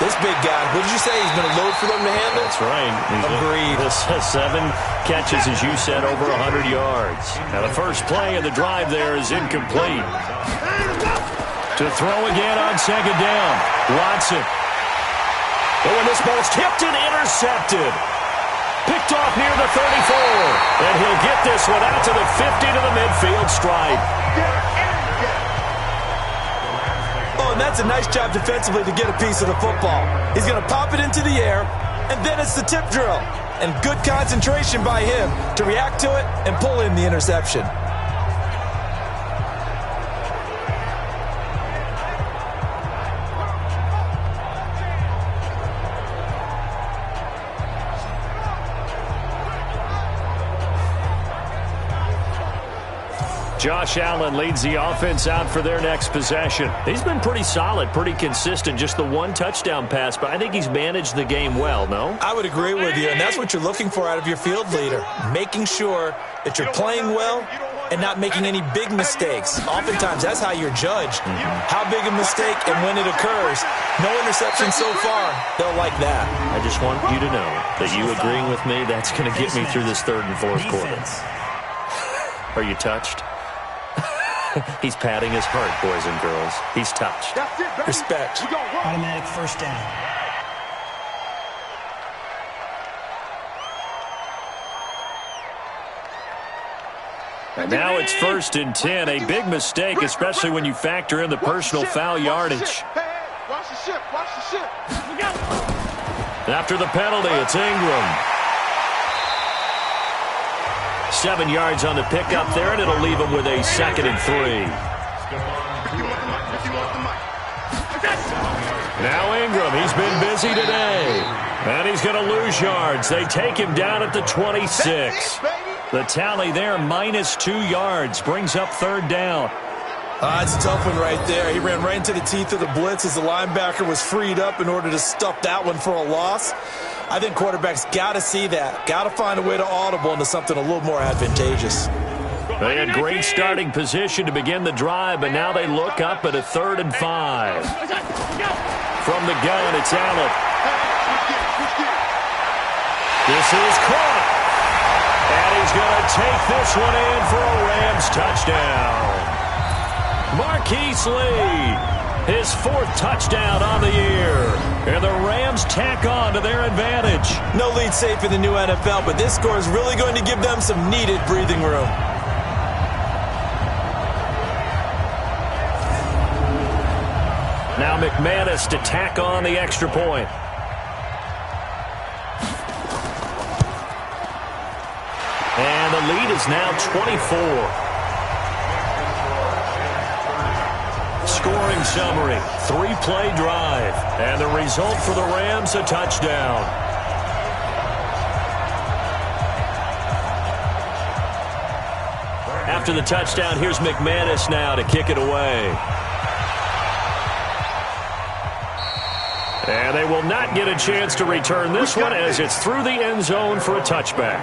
This big guy, what did you say? He's been a load for them to handle? That's right. Agreed. 7 catches, as you said, over 100 yards. Now, the first play of the drive there is incomplete. To throw again on 2nd down. Watson. Oh, and this ball's tipped and intercepted. Picked off near the 34. And he'll get this one out to the 50 to the midfield stripe. Oh, Oh, and that's a nice job defensively to get a piece of the football. He's going to pop it into the air, and then it's the tip drill. And good concentration by him to react to it and pull in the interception. Josh Allen leads the offense out for their next possession. He's been pretty solid, pretty consistent, just the one touchdown pass, but I think he's managed the game well, no? I would agree with you, and that's what you're looking for out of your field leader, making sure that you're playing well and not making any big mistakes. Oftentimes, that's how you're judged. How big a mistake and when it occurs. No interception so far. They'll like that. I just want you to know that you agreeing with me, that's going to get me through this third and fourth quarter. Are you touched? He's patting his heart, boys and girls. He's touched. Respect. Automatic first down. And now it's 1st and 10. A big mistake, especially when you factor in the personal foul yardage. Watch the ship. Watch the ship. After the penalty, it's Ingram. 7 yards on the pickup there, and it'll leave him with a 2nd and 3. Now Ingram, he's been busy today. And he's going to lose yards. They take him down at the 26. The tally there, -2 yards, brings up 3rd down. It's a tough one right there. He ran right into the teeth of the blitz as the linebacker was freed up in order to stuff that one for a loss. I think quarterbacks got to see that. Got to find a way to audible into something a little more advantageous. They had great starting position to begin the drive, but now they look up at a 3rd and 5. From the gun, it's Allen. This is caught. And he's going to take this one in for a Rams touchdown. Marquise Lee, his 4th touchdown on the year. And the Rams tack on to their advantage. No lead safe in the new NFL, but this score is really going to give them some needed breathing room. Now McManus to tack on the extra point. And the lead is now 24. Scoring summary, 3-play drive. And the result for the Rams, a touchdown. After the touchdown, here's McManus now to kick it away. And they will not get a chance to return this one as it's through the end zone for a touchback.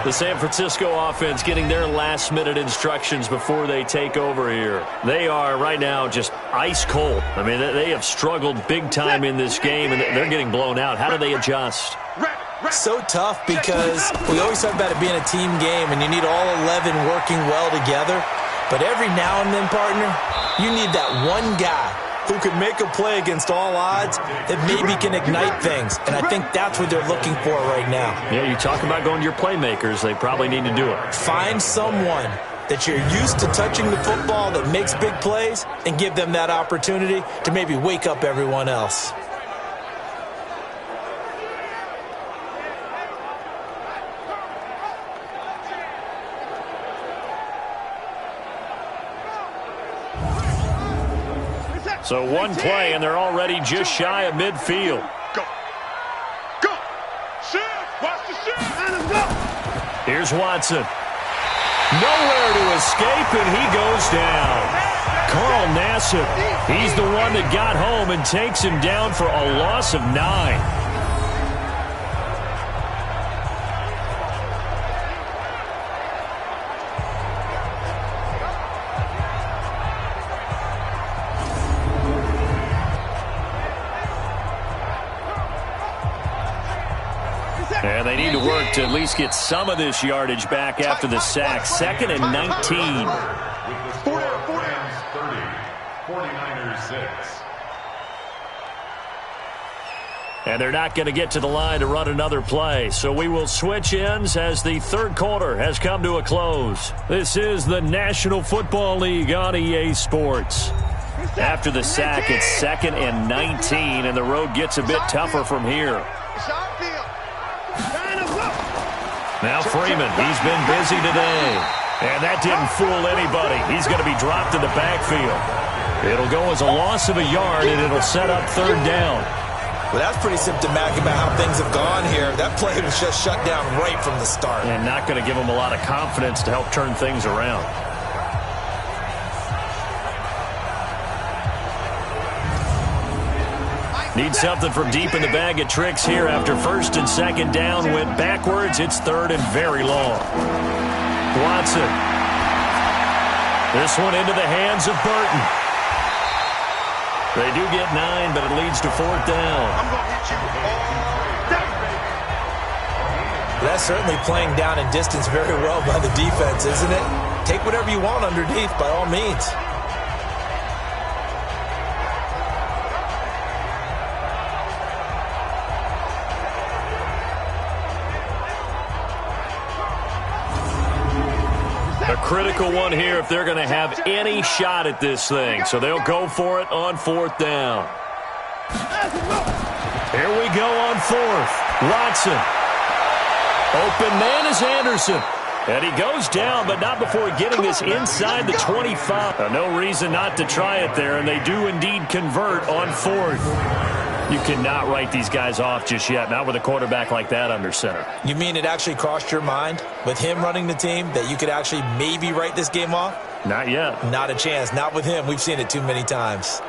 The San Francisco offense getting their last-minute instructions before they take over here. They are right now just ice cold. I mean, they have struggled big time in this game, and they're getting blown out. How do they adjust? So tough because we always talk about it being a team game, and you need all 11 working well together. But every now and then, partner, you need that one guy who can make a play against all odds that maybe can ignite things. And I think that's what they're looking for right now. Yeah, you talk about going to your playmakers. They probably need to do it. Find someone that you're used to touching the football that makes big plays and give them that opportunity to maybe wake up everyone else. So one play, and they're already just shy of midfield. Go. Go. Shift. Watch the shift. Let him go. Here's Watson. Nowhere to escape, and he goes down. Carl Nassib, he's the one that got home and takes him down for a loss of 9. And they need to work to at least get some of this yardage back after the sack. 2nd and 19. With the score, Rams 30, 49ers 6. And they're not going to get to the line to run another play. So we will switch ends as the third quarter has come to a close. This is the National Football League on EA Sports. After the sack, it's 2nd and 19, and the road gets a bit tougher from here. Now Freeman, he's been busy today. And that didn't fool anybody. He's going to be dropped in the backfield. It'll go as a loss of a yard, and it'll set up 3rd down. Well, that's pretty symptomatic about how things have gone here. That play was just shut down right from the start. And not going to give them a lot of confidence to help turn things around. Need something from deep in the bag of tricks here after 1st and 2nd down. Went backwards. It's 3rd and very long. Watson. This one into the hands of Burton. They do get 9, but it leads to 4th down. I'm going to hit you all day. That's certainly playing down in distance very well by the defense, isn't it? Take whatever you want underneath, by all means. A critical one here if they're going to have any shot at this thing. So they'll go for it on 4th down. Here we go on 4th. Watson. Open man is Anderson. And he goes down, but not before getting this inside the 25. No reason not to try it there, and they do indeed convert on 4th. You cannot write these guys off just yet, not with a quarterback like that under center. You mean it actually crossed your mind with him running the team that you could actually maybe write this game off? Not yet. Not a chance. Not with him. We've seen it too many times.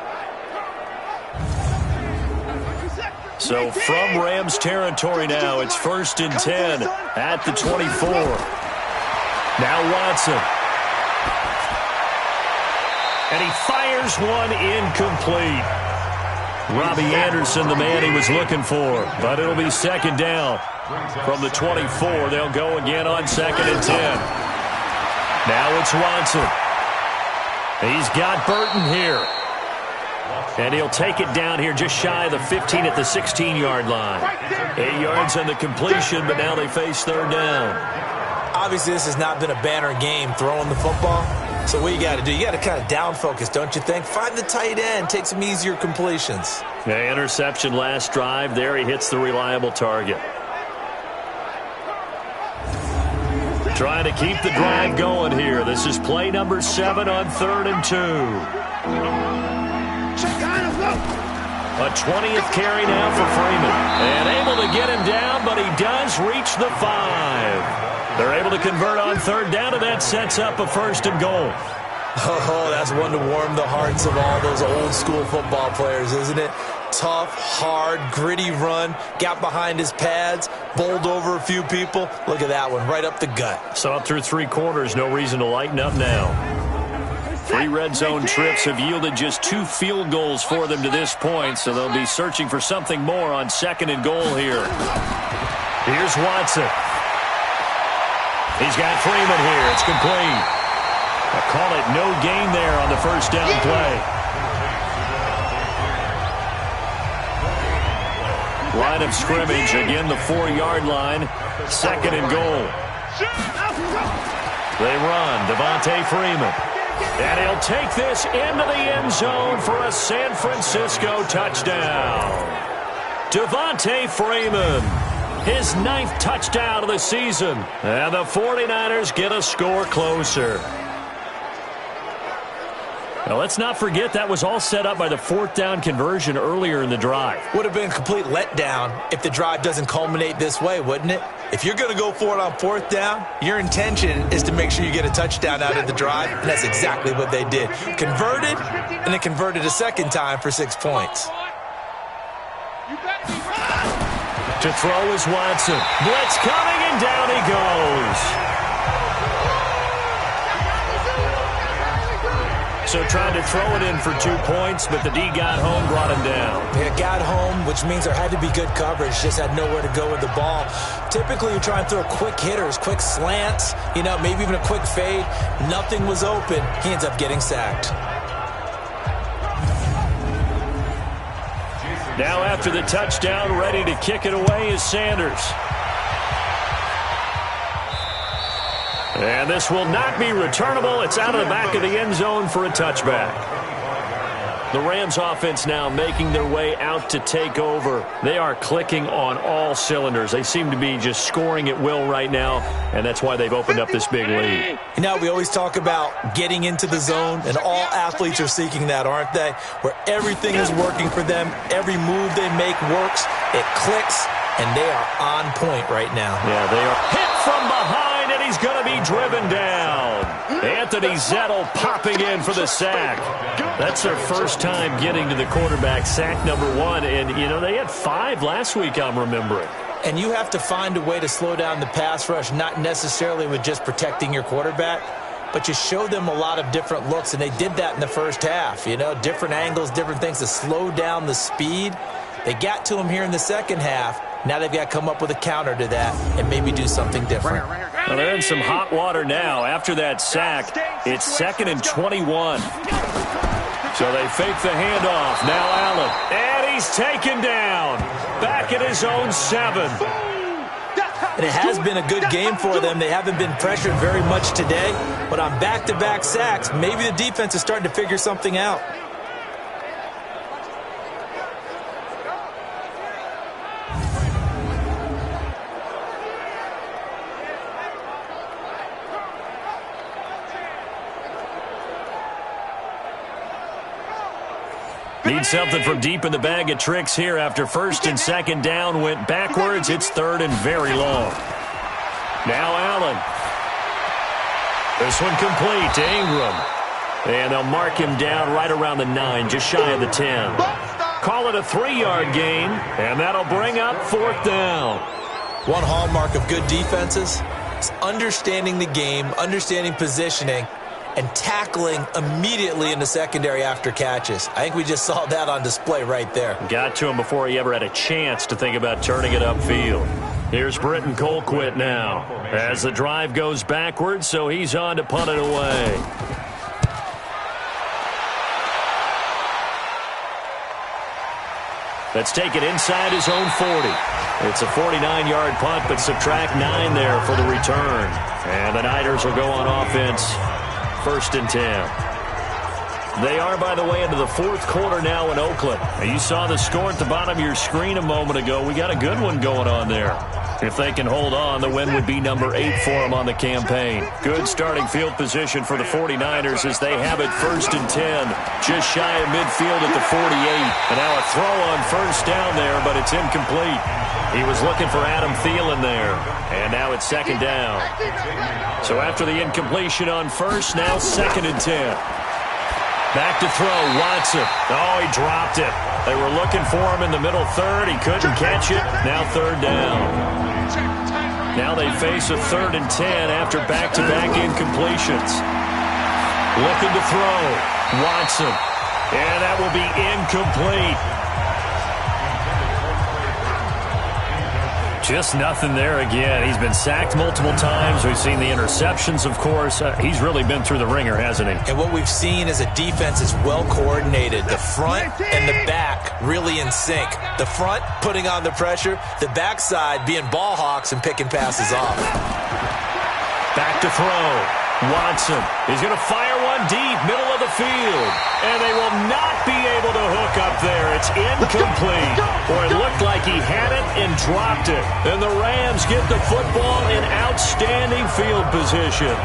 So from Rams territory now, it's 1st and 10 at the 24. Now Watson. And he fires one incomplete. Robbie Anderson, the man he was looking for. But it'll be 2nd down. From the 24, they'll go again on 2nd and 10. Now it's Watson. He's got Burton here. And he'll take it down here just shy of the 15 at the 16-yard line. 8 yards on the completion, but now they face 3rd down. Obviously, this has not been a banner game throwing the football. So what you got to do, you got to kind of down focus, don't you think? Find the tight end, take some easier completions. Yeah, interception last drive. There he hits the reliable target. Trying to keep the drive going here. This is play number 7 on 3rd and 2. A 20th carry now for Freeman. And able to get him down, but he does reach the 5. They're able to convert on 3rd down, and that sets up a 1st and goal. Oh, that's one to warm the hearts of all those old-school football players, isn't it? Tough, hard, gritty run, got behind his pads, bowled over a few people. Look at that one, right up the gut. So up through 3 quarters, no reason to lighten up now. 3 red zone trips have yielded just 2 field goals for them to this point, so they'll be searching for something more on 2nd and goal here. Here's Watson. He's got Freeman here. It's complete. I'll call it no gain there on the 1st down play. Line of scrimmage, again the 4-yard line. 2nd and goal. They run. Devontae Freeman. And he'll take this into the end zone for a San Francisco touchdown. Devontae Freeman. His 9th touchdown of the season. And the 49ers get a score closer. Now, let's not forget that was all set up by the 4th down conversion earlier in the drive. Would have been a complete letdown if the drive doesn't culminate this way, wouldn't it? If you're going to go for it on 4th down, your intention is to make sure you get a touchdown out of the drive, and that's exactly what they did. Converted, and then converted a 2nd time for 6 points. To throw is Watson. Blitz coming, and down he goes. So tried to throw it in for 2 points, but the D got home, brought him down. Yeah, got home, which means there had to be good coverage. Just had nowhere to go with the ball. Typically, you try and throw quick hitters, quick slants, maybe even a quick fade. Nothing was open. He ends up getting sacked. Now after the touchdown, ready to kick it away is Sanders. And this will not be returnable. It's out of the back of the end zone for a touchback. The Rams offense now making their way out to take over. They are clicking on all cylinders. They seem to be just scoring at will right now, and that's why they've opened up this big lead. You know, we always talk about getting into the zone, and all athletes are seeking that, aren't they? Where everything is working for them, every move they make works, it clicks, and they are on point right now. Yeah, they are hit from behind, and he's going to be driven down. Anthony Zettel popping in for the sack. That's their first time getting to the quarterback, sack number 1. And, you know, they had 5 last week, I'm remembering. And you have to find a way to slow down the pass rush, not necessarily with just protecting your quarterback, but you show them a lot of different looks, and they did that in the first half. You know, different angles, different things to slow down the speed. They got to him here in the second half. Now they've got to come up with a counter to that and maybe do something different. Well, they're in some hot water now. After that sack, it's 2nd and 21. So they fake the handoff. Now Allen. And he's taken down. Back at his own 7. And it has been a good game for them. They haven't been pressured very much today. But on back-to-back sacks, maybe the defense is starting to figure something out. Need something from deep in the bag of tricks here after 1st and 2nd down went backwards. It's 3rd and very long. Now Allen. This one complete to Ingram. And they'll mark him down right around the 9, just shy of the 10. Call it a 3-yard gain, and that'll bring up 4th down. One hallmark of good defenses is understanding the game, understanding positioning, and tackling immediately in the secondary after catches. I think we just saw that on display right there. Got to him before he ever had a chance to think about turning it upfield. Here's Britton Colquitt now as the drive goes backwards, so he's on to punt it away. Let's take it inside his own 40. It's a 49-yard punt, but subtract 9 there for the return. And the Niners will go on offense. 1st and 10. They are, by the way, into the 4th quarter now in Oakland. You saw the score at the bottom of your screen a moment ago. We got a good one going on there. If they can hold on, the win would be number 8 for them on the campaign. Good starting field position for the 49ers as they have it 1st and 10. Just shy of midfield at the 48. And now a throw on 1st down there, but it's incomplete. He was looking for Adam Thielen there. And now it's 2nd down. So after the incompletion on 1st, now 2nd and 10. Back to throw, Watson. Oh, he dropped it. They were looking for him in the middle 3rd. He couldn't catch it. Now 3rd down. Now they face a 3rd and 10 after back-to-back incompletions. Looking to throw, Watson. And that will be incomplete. Just nothing there again. He's been sacked multiple times. We've seen the interceptions, of course. He's really been through the ringer, hasn't he? And what we've seen is a defense is well coordinated. The front and the back really in sync. The front putting on the pressure. The backside being ball hawks and picking passes off. Back to throw. Watson. He's going to fire one deep, middle of the field. And they will not be able to hook up there. It's incomplete. Or it looked like he had it and dropped it. And the Rams get the football in outstanding field position.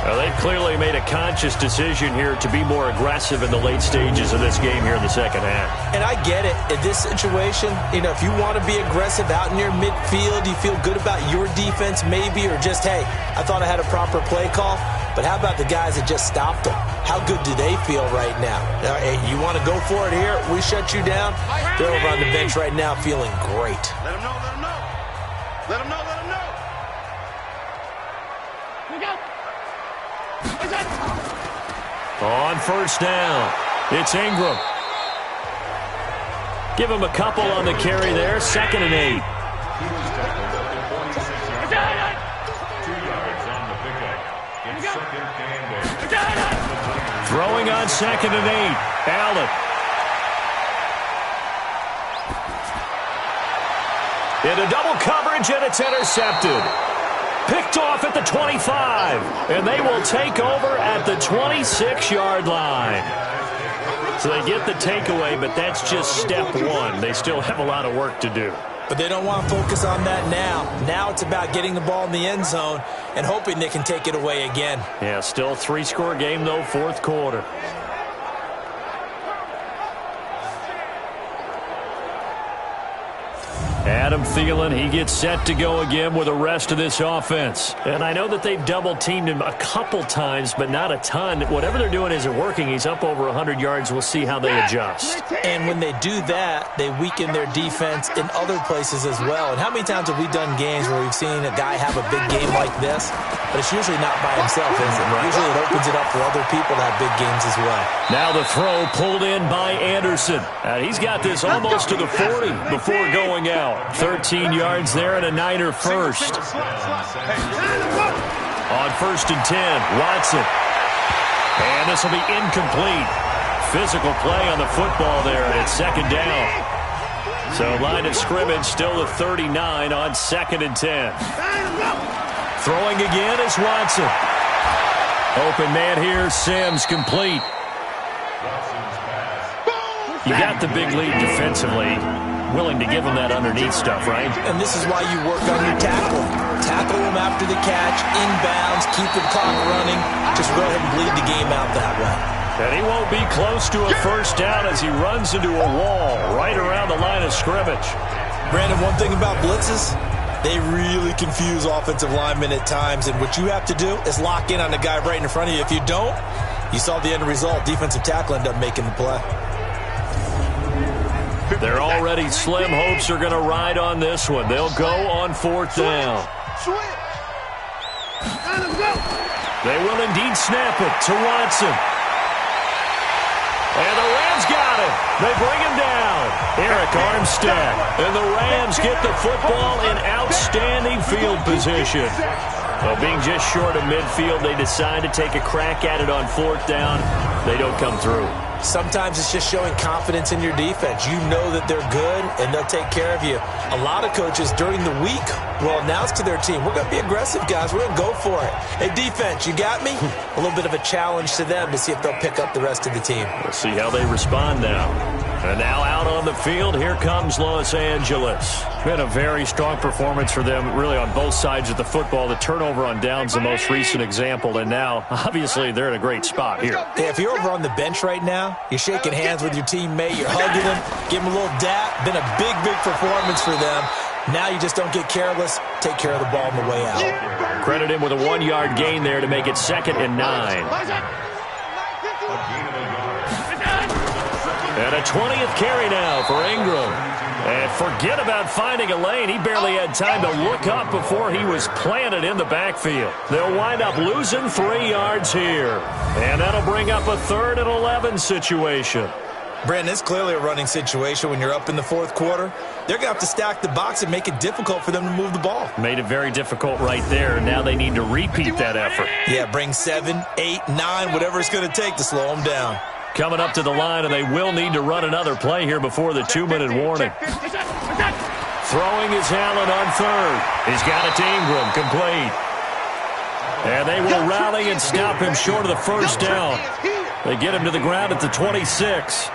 Well, they've clearly made a conscious decision here to be more aggressive in the late stages of this game here in the second half. And I get it. In this situation, you know, if you want to be aggressive out near midfield, you feel good about your defense maybe, or just, hey, I thought I had a proper play call. But how about the guys that just stopped them? How good do they feel right now? Hey, you want to go for it here? We shut you down? They're over on the bench right now feeling great. Let them know, let them know. Let them know, let them know. On 1st down, it's Ingram. Give him a couple on the carry there. 2nd and 8. Throwing on 2nd and 8. Allen. Into double coverage, and it's intercepted. Picked off at the 25, and they will take over at the 26-yard line. So they get the takeaway, but that's just step one. They still have a lot of work to do. But they don't want to focus on that now. Now it's about getting the ball in the end zone and hoping they can take it away again. Yeah, still a 3-score game, though, fourth quarter. Adam Thielen, he gets set to go again with the rest of this offense. And I know that they've double-teamed him a couple times, but not a ton. Whatever they're doing isn't working. He's up over 100 yards. We'll see how they adjust. And when they do that, they weaken their defense in other places as well. And how many times have we done games where we've seen a guy have a big game like this? But it's usually not by himself, is it? Usually it opens it up for other people to have big games as well. Now the throw pulled in by Anderson. He's got this almost to the 40 before going out. 13 yards there and a Niner first. On 1st and 10, Watson. And this will be incomplete. Physical play on the football there, and it's second down. So line of scrimmage still at 39 on 2nd and 10. Throwing again is Watson. Open man here, Sims complete. You got the big lead defensively. Willing to give him that underneath stuff, right? And this is why you work on your tackling. Tackle him after the catch, inbounds, keep the clock running. Just go ahead and bleed the game out that way. And he won't be close to a first down as he runs into a wall right around the line of scrimmage. Brandon, one thing about blitzes, they really confuse offensive linemen at times. And what you have to do is lock in on the guy right in front of you. If you don't, you saw the end result. Defensive tackle ended up making the play. They're already slim hopes are going to ride on this one. They'll go on 4th down. They will indeed snap it to Watson. And the Rams got him. They bring him down. Eric Armstead. And the Rams get the football in outstanding field position. Well, being just short of midfield, they decide to take a crack at it on 4th down. They don't come through. Sometimes it's just showing confidence in your defense. You know that they're good, and they'll take care of you. A lot of coaches during the week will announce to their team, we're going to be aggressive, guys. We're going to go for it. Hey, defense, you got me? A little bit of a challenge to them to see if they'll pick up the rest of the team. We'll see how they respond now. And now out on the field, here comes Los Angeles. Been a very strong performance for them, really on both sides of the football. The turnover on downs, the most recent example, and now, obviously, they're in a great spot here. Yeah, if you're over on the bench right now, you're shaking hands with your teammate, you're hugging him, give him a little dap. Been a big, big performance for them. Now you just don't get careless. Take care of the ball on the way out. Credit him with a 1-yard gain there to make it 2nd and 9. And a 20th carry now for Ingram. And forget about finding a lane. He barely had time to look up before he was planted in the backfield. They'll wind up losing 3 yards here. And that'll bring up a 3rd and 11 situation. Brandon, it's clearly a running situation when you're up in the 4th quarter. They're going to have to stack the box and make it difficult for them to move the ball. Made it very difficult right there. Now they need to repeat that effort. Yeah, bring 7, 8, 9, whatever it's going to take to slow them down. Coming up to the line, and they will need to run another play here before the 2-minute warning. Throwing is Allen on 3rd. He's got it to Ingram, complete. And they will rally and stop him short of the first down. They get him to the ground at the 26.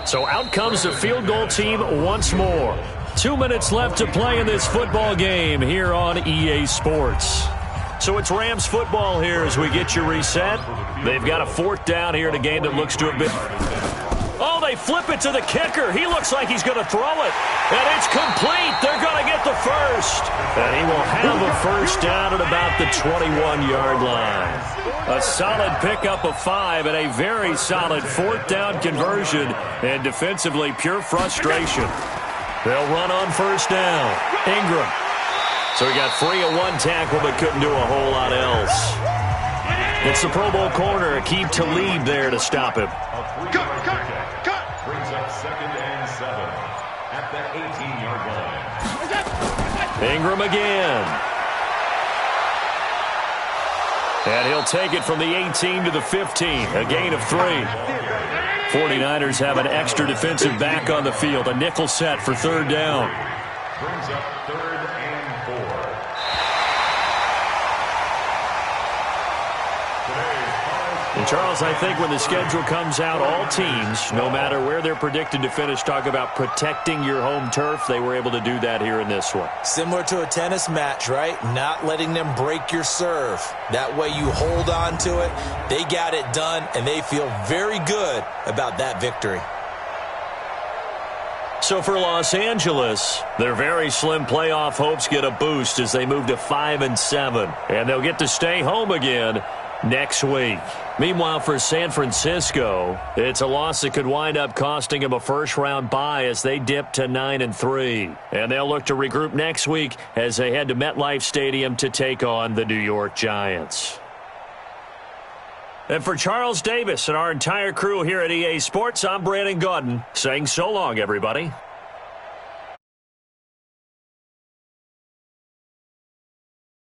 So out comes the field goal team once more. 2 minutes left to play in this football game here on EA Sports. So it's Rams football here as we get you reset. They've got a 4th down here in a game that looks to have been... Oh, they flip it to the kicker. He looks like he's going to throw it. And it's complete. They're going to get the first. And he will have a first down at about the 21-yard line. A solid pickup of 5 and a very solid 4th down conversion. And defensively, pure frustration. They'll run on first down. Ingram. So he got free of 1 tackle but couldn't do a whole lot else. It's the Pro Bowl corner, Aqib Talib there to stop him. Brings up 2nd and 7 at the 18-yard line. Ingram again. And he'll take it from the 18 to the 15, a gain of 3. 49ers have an extra defensive back on the field, a nickel set for third down. Brings up 3rd and 4. And Charles, I think when the schedule comes out, all teams, no matter where they're predicted to finish, talk about protecting your home turf. They were able to do that here in this one. Similar to a tennis match, right? Not letting them break your serve. That way you hold on to it. They got it done, and they feel very good about that victory. So for Los Angeles, their very slim playoff hopes get a boost as they move to 5-7. And they'll get to stay home again next week. Meanwhile, for San Francisco, it's a loss that could wind up costing them a first-round bye as they dip to 9-3. And they'll look to regroup next week as they head to MetLife Stadium to take on the New York Giants. And for Charles Davis and our entire crew here at EA Sports, I'm Brandon Gaudin saying so long, everybody.